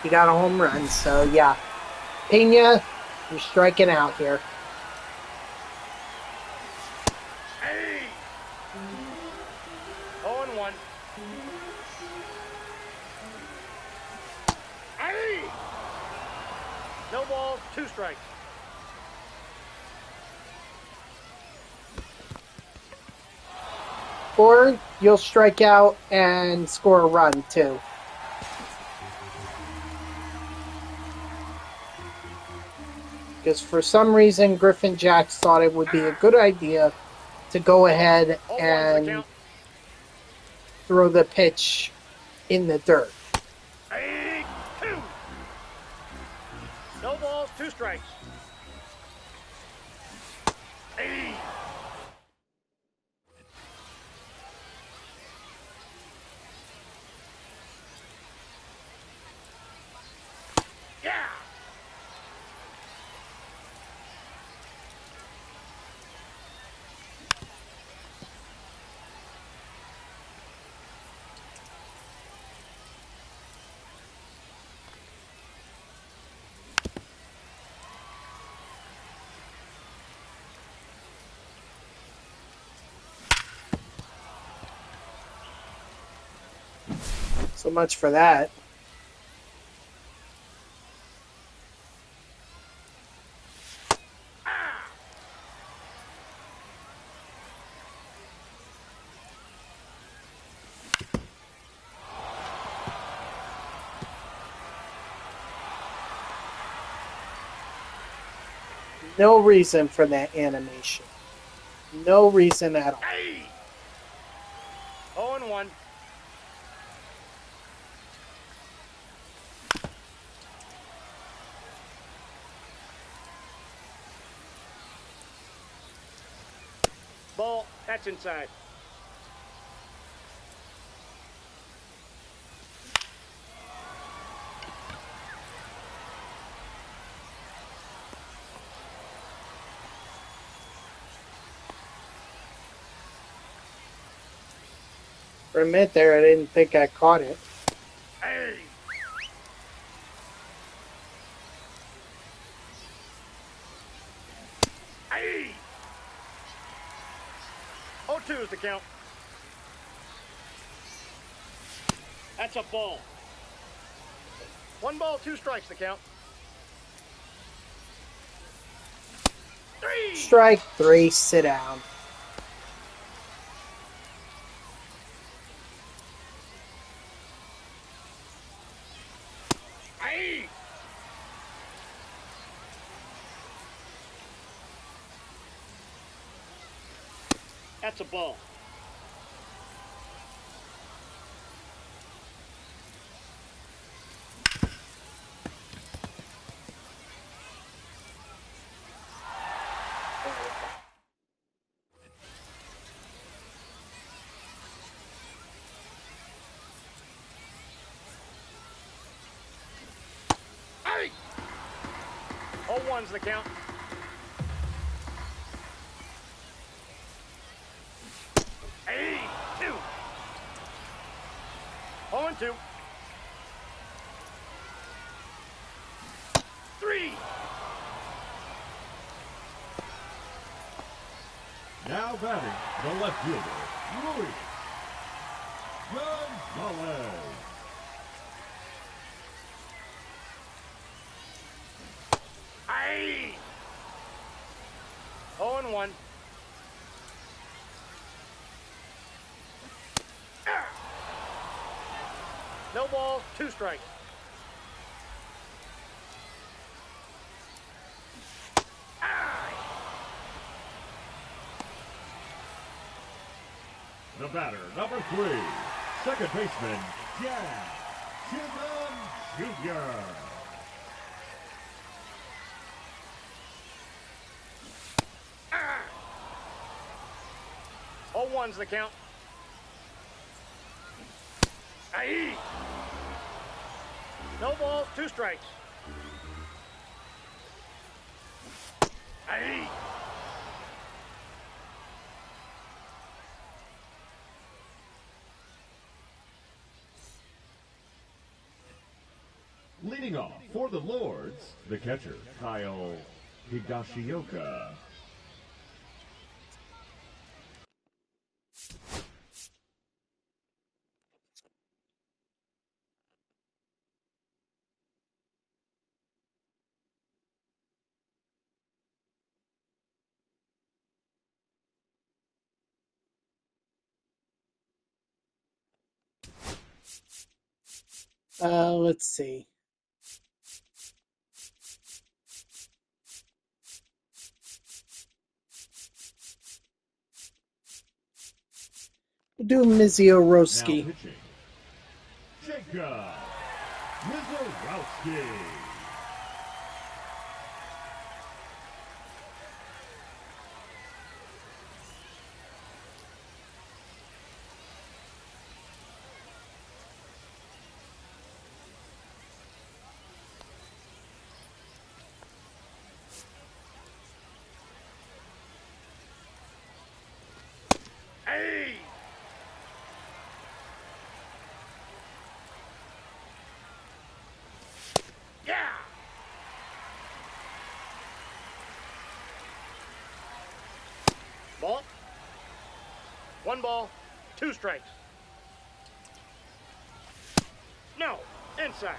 He got a home run, so yeah. Pena, you're striking out here. Hey! 0-1. Hey! No balls, 2 strikes. Or you'll strike out and score a run, too. Because for some reason, Griffin Jacks thought it would be a good idea to go ahead 0-1's the and count. throw the pitch in the dirt. Hey, 2. No balls, 2 strikes. Hey. Yeah. So much for that. No reason for that animation. No reason at all. Hey. 0-1. Ball, that's inside. For a minute there, I didn't think I caught it. Hey. Hey. 0-2 is the count. That's a ball. 1 ball, 2 strikes the count. 3. Strike 3, sit down. Hey. That's a ball. Hey. 0-1's the count. Hey. 2. 0-2. 3. Now batting, the left fielder, Louis Gonzalez. Hey. 0-1. No balls, 2 strikes. The batter, number 3, second baseman, Jack Chisholm Jr. 0-1's the count. Aye. No balls, 2 strikes. Aye. Leading off for the Lords, the catcher, Kyle Higashioka. Let's see. We'll do Mizio Now Roski. pitching, Jacob Mizorowski. Hey! Yeah! Ball. 1 ball, 2 strikes. No, inside.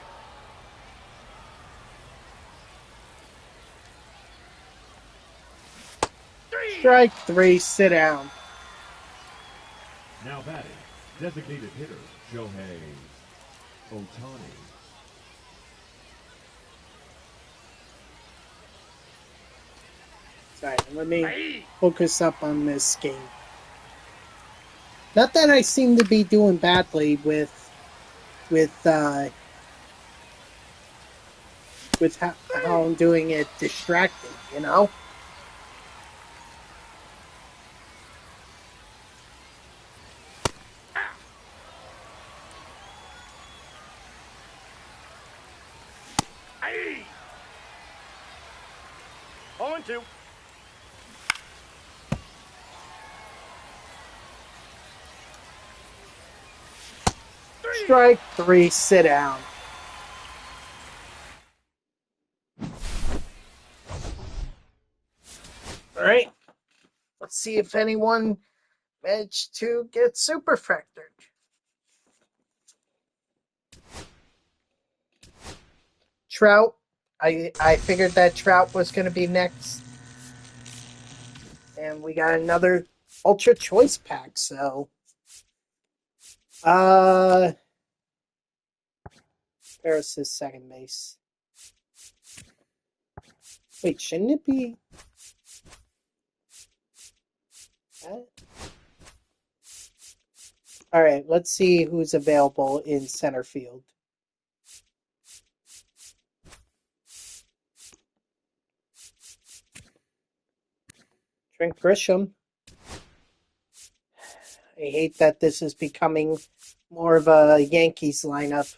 Strike 3, sit down. Now batting, designated hitter, Shohei Ohtani. Sorry, let me Hey! focus up on this game. Not that I seem to be doing badly with how I'm doing it distracted, you know? Hey! 0-2. Strike 3, sit down. All right. Let's see if anyone managed to get super factored. Trout. I figured that Trout was going to be next. And we got another Ultra Choice pack, so Paris is second base. Wait, shouldn't it be that? All right, let's see who's available in center field. Trent Grisham. I hate that this is becoming more of a Yankees lineup.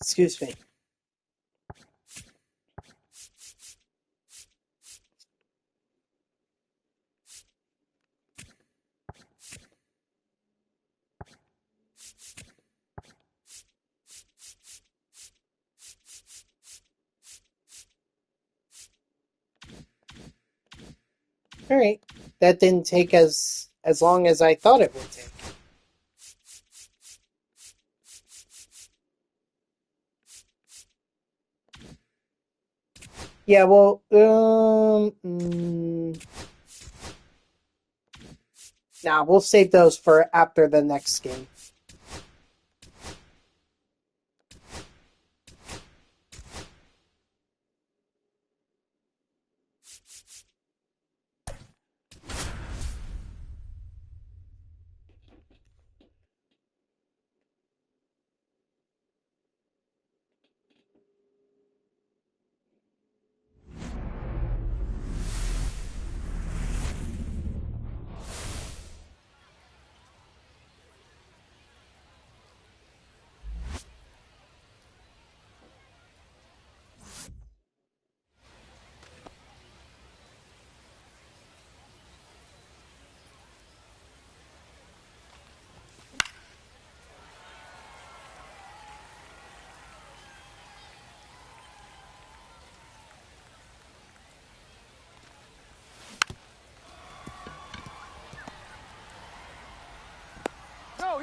Excuse me. All right, that didn't take as long as I thought it would take. Yeah, well, nah, we'll save those for after the next game.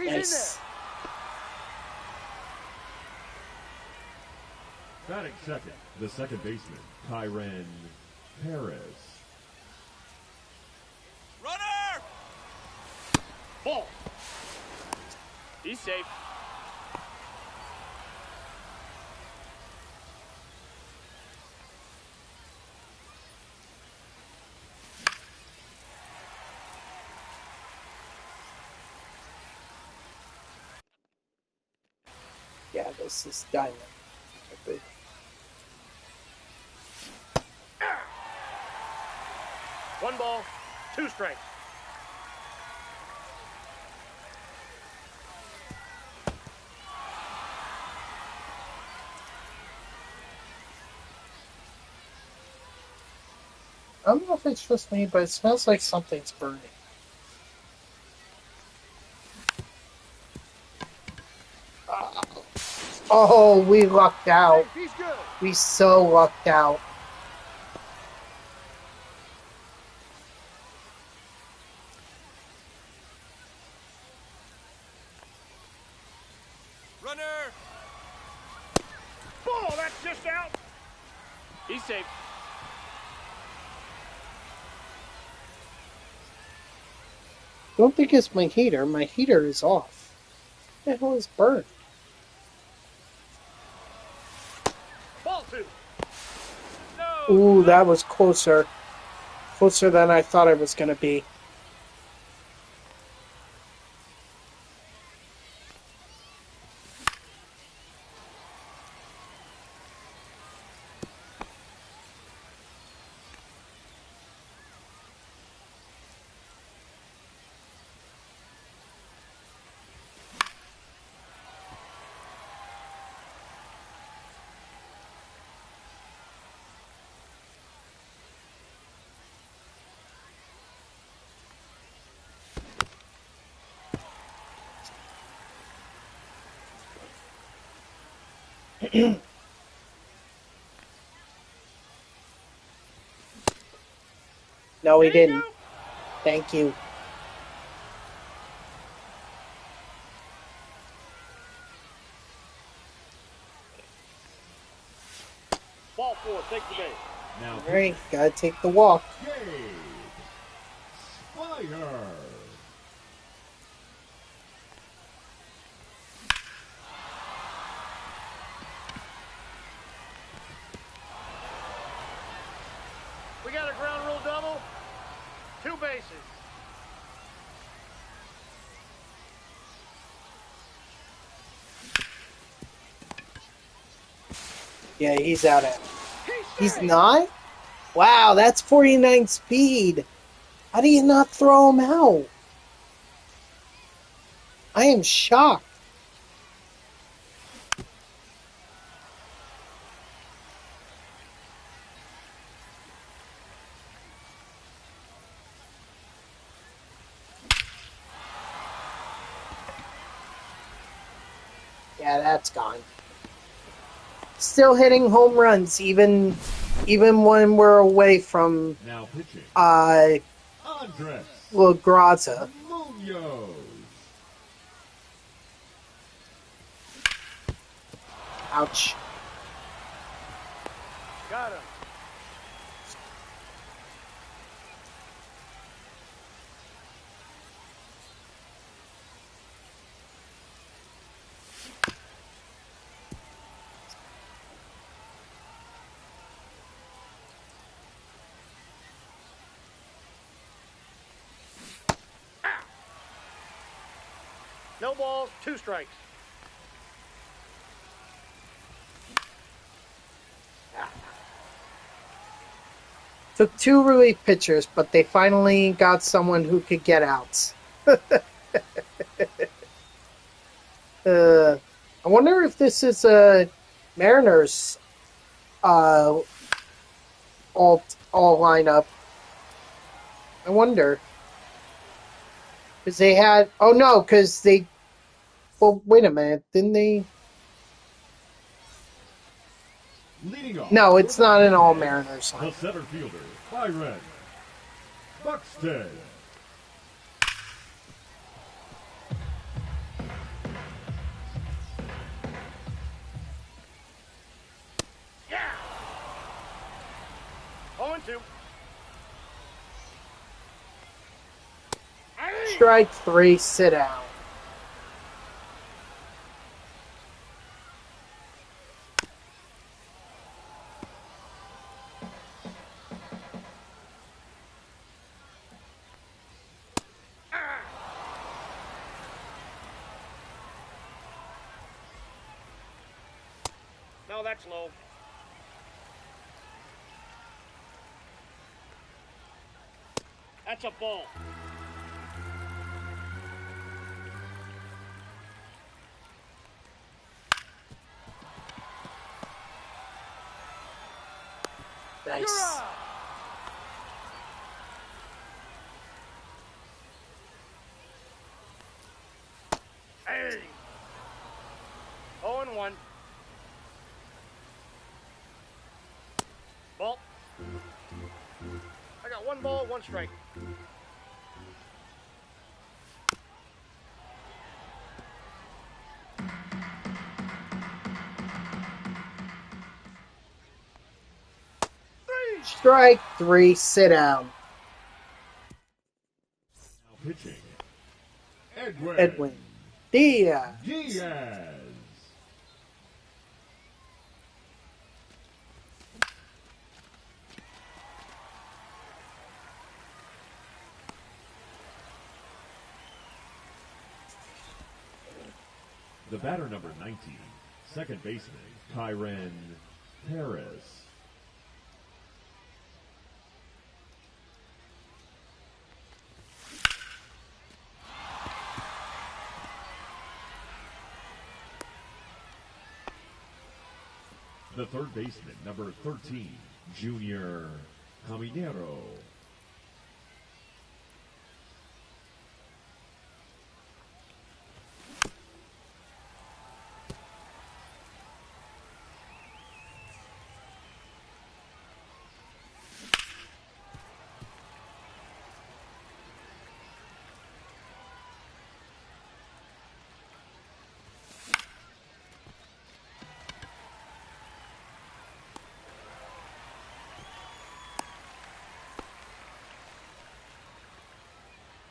He's in Nice. there. Batting second, the second baseman, Tyran Perez. Runner! Ball. He's safe. Yeah, this is Diamond. One ball, two strikes. I don't know if it's just me, but it smells like something's burning. Oh, we lucked out. Safe, he's good. We so lucked out. Runner! Ball, that's just out. He's safe. Don't think it's my heater. My heater is off. What the hell is burned? Ball two. No. Ooh, that was closer. Closer than I thought it was going to be. No, he There you didn't. go. Thank you. Ball four, take the base. Now, All right, gotta take the walk. Gabe Spire. We got a ground rule double. Two bases. Yeah, he's out at. He's safe. not? Wow, that's 49 speed. How do you not throw him out? I am shocked. Yeah, that's gone. Still hitting home runs, even when we're away from Now pitching, Andres LaGraza. Munoz. Ouch. Got him. No balls, two strikes. Took two relief pitchers, but they finally got someone who could get outs. I wonder if this is a Mariners all lineup. I wonder. Because they had... Oh, no, because they... Well, wait a minute. Didn't they... Leading off. No, it's not an all Mariners The lineup. center fielder, Byron Buxton. Strike 3, sit down. No, that's low. That's a ball. Nice. Hey. 0-1. Ball. I got 1 ball, 1 strike. Strike 3, sit down. Now pitching. Edwin. Edwin Diaz. Diaz. The batter number 19, second baseman, Kyren Paris. The third baseman, number 13, Junior Caminero.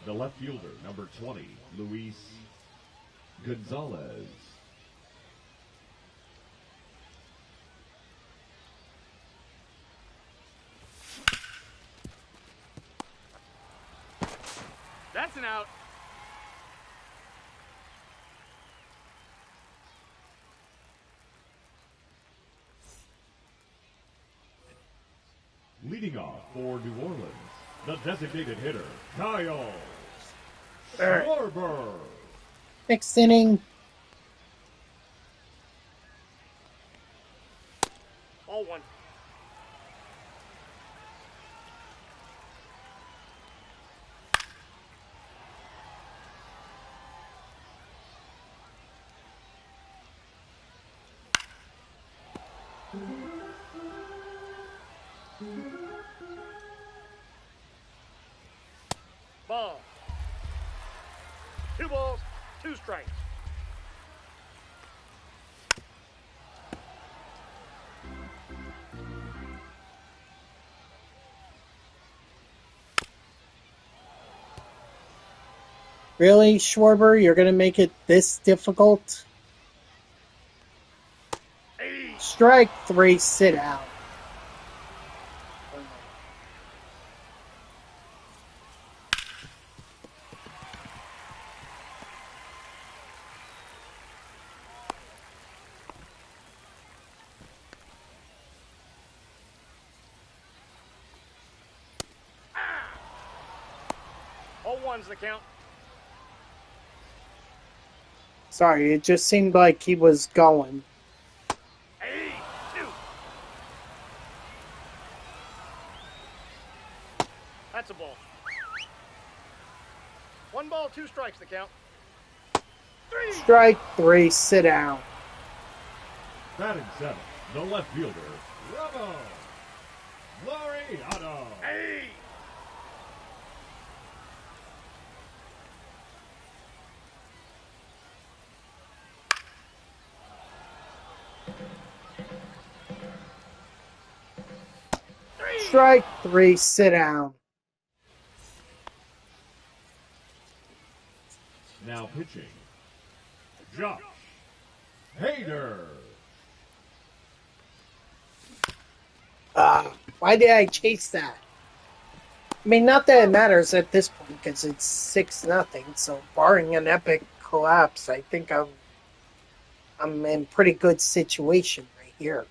The left fielder, number 20, Luis Gonzalez. That's an out. Leading off for New Orleans, the designated hitter, Kyle Schwarber. Next inning. Ball 1. Ball. 2 balls, 2 strikes. Really, Schwarber? You're going to make it this difficult? Hey. Strike 3, sit down. All 1's the count. Sorry, it just seemed like he was going. Hey, 2. That's a ball. 1 ball, 2 strikes, the count. 3. Strike 3, sit down. Batting 7, the left fielder, Ramo Laureano. Hey. Strike 3, sit down. Now pitching, Josh Hader. Why did I chase that? I mean, not that it matters at this point because it's 6-0. So, barring an epic collapse, I think I'm in pretty good situation right here.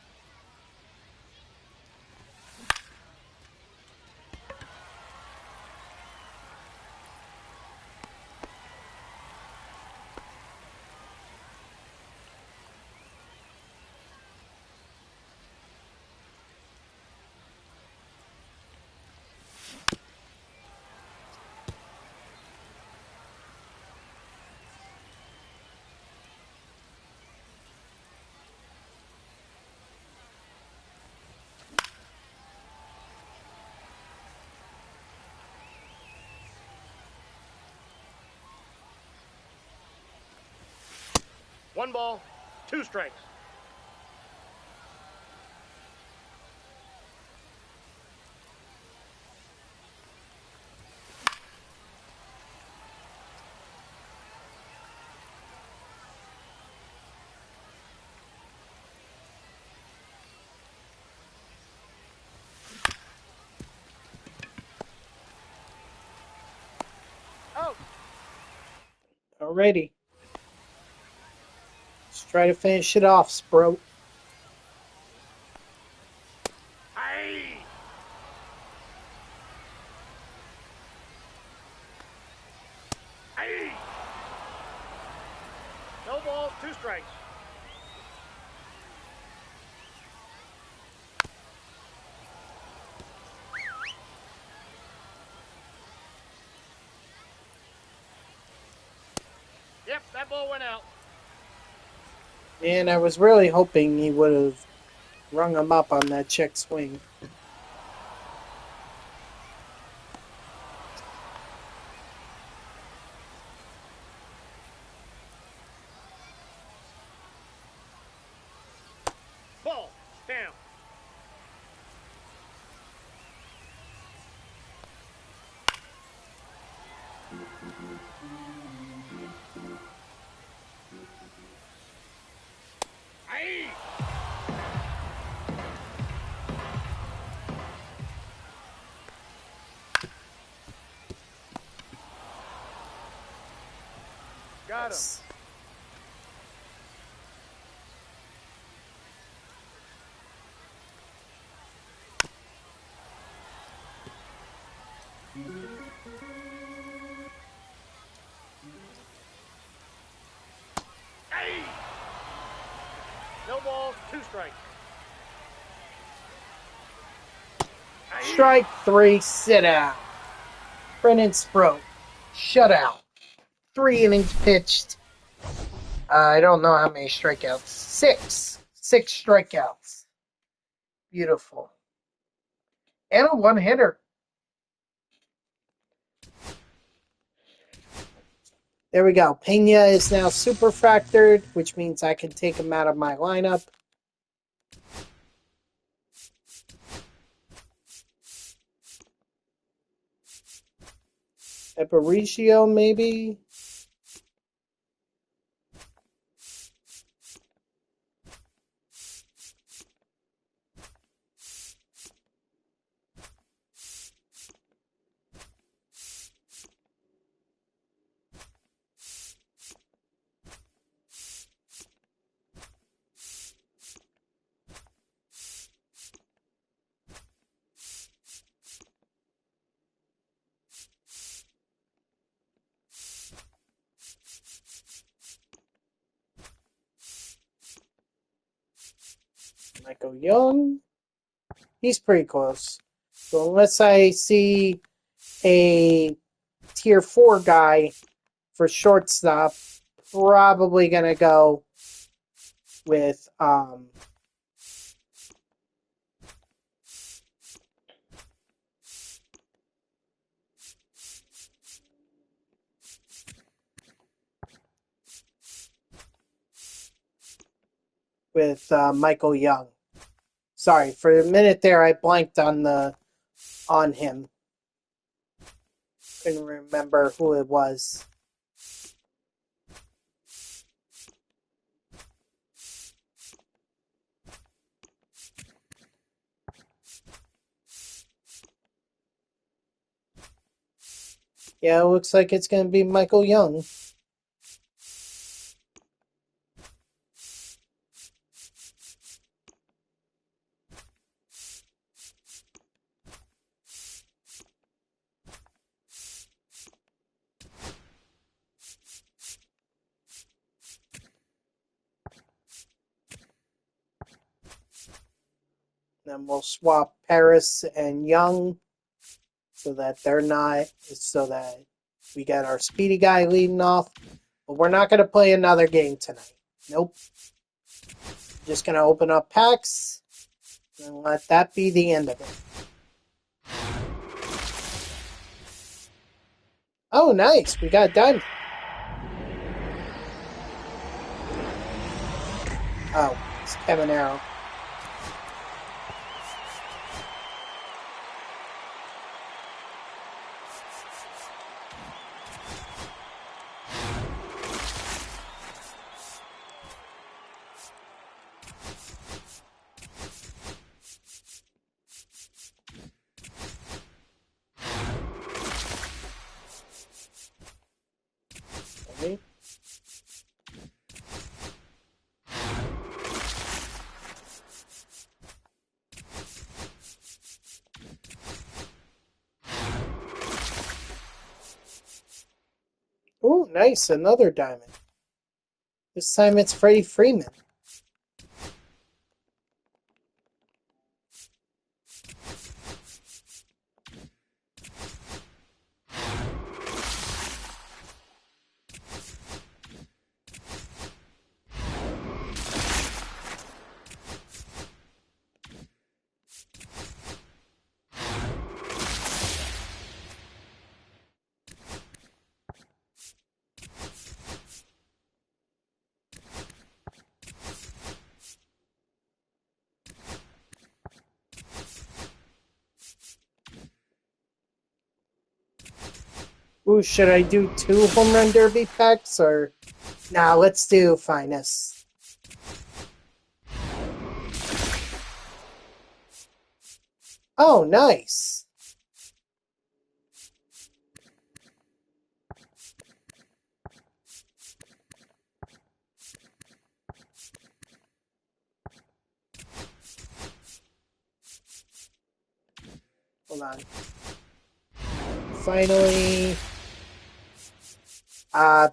One ball, two strikes. Out. Alrighty. Let's try to finish it off, Spro. Aye. Aye. No balls, two strikes. Yep, that ball went out. And I was really hoping he would have rung him up on that check swing. Ball, down. Aye. Got him. Aye. No balls, two strikes. Aye. Strike 3, sit out. Brennan Spro, shutout. 3 innings pitched. I don't know how many strikeouts. 6. 6 strikeouts. Beautiful. And a one-hitter. There we go. Pena is now super fractured, which means I can take him out of my lineup. Aparicio, maybe? Michael Young. He's pretty close. So unless I see a tier 4 guy for shortstop, probably gonna go with Michael Young. Sorry, for a minute there I blanked on him. Couldn't remember who it was. Yeah, it looks like it's going to be Michael Young. Then we'll swap Paris and Young so that we got our speedy guy leading off. But we're not going to play another game tonight. Nope. Just going to open up packs and let that be the end of it. Oh, nice. We got a diamond. Oh, it's Kevin Arrow. Okay. Oh, nice. Another diamond. This time it's Freddie Freeman. Ooh, should I do 2 home run derby packs or... Nah, let's do finest. Oh, nice. Hold on. Finally,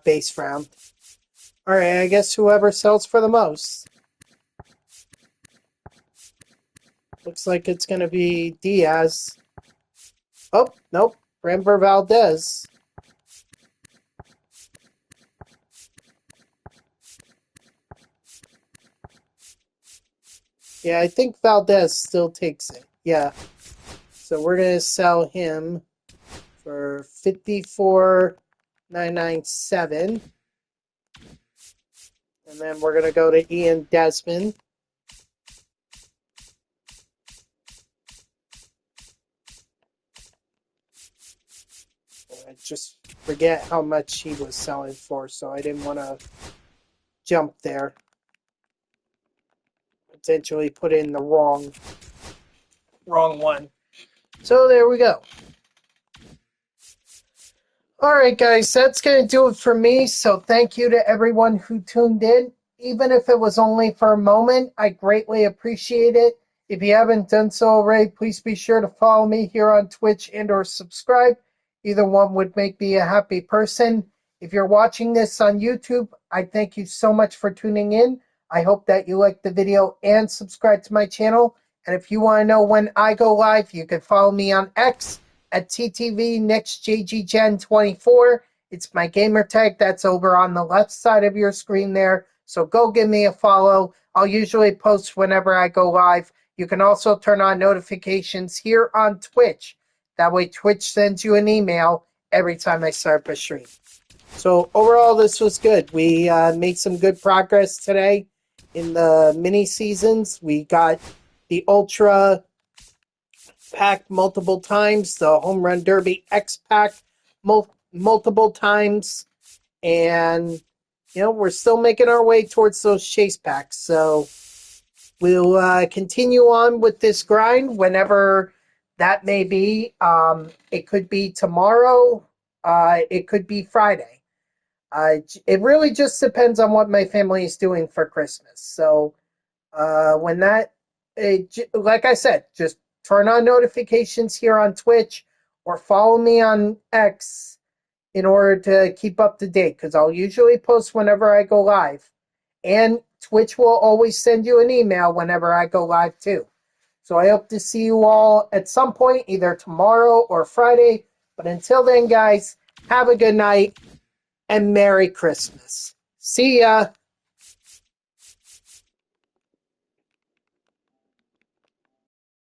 base round. Alright, I guess whoever sells for the most. Looks like it's going to be Diaz. Oh, nope. Framber Valdez. Yeah, I think Valdez still takes it. Yeah. So we're going to sell him for $54,997. And then we're going to go to Ian Desmond. I just forget how much he was selling for, so I didn't want to jump there. Potentially put in the wrong one. So there we go. Alright guys, that's going to do it for me. So thank you to everyone who tuned in. Even if it was only for a moment, I greatly appreciate it. If you haven't done so already, please be sure to follow me here on Twitch and or subscribe. Either one would make me a happy person. If you're watching this on YouTube, I thank you so much for tuning in. I hope that you liked the video and subscribe to my channel. And if you want to know when I go live, you can follow me on X at TTV NextJGGen24. It's my gamer tag that's over on the left side of your screen there. So go give me a follow. I'll usually post whenever I go live. You can also turn on notifications here on Twitch. That way Twitch sends you an email every time I start a stream. So overall, this was good. We made some good progress today in the mini seasons. We got the Ultra pack multiple times, the Home Run Derby X pack multiple times, and we're still making our way towards those chase packs. So we'll continue on with this grind whenever that may be. It could be tomorrow. it could be Friday. It really just depends on what my family is doing for Christmas. So when that, like I said, just turn on notifications here on Twitch or follow me on X in order to keep up to date, because I'll usually post whenever I go live. And Twitch will always send you an email whenever I go live too. So I hope to see you all at some point, either tomorrow or Friday. But until then, guys, have a good night and Merry Christmas. See ya.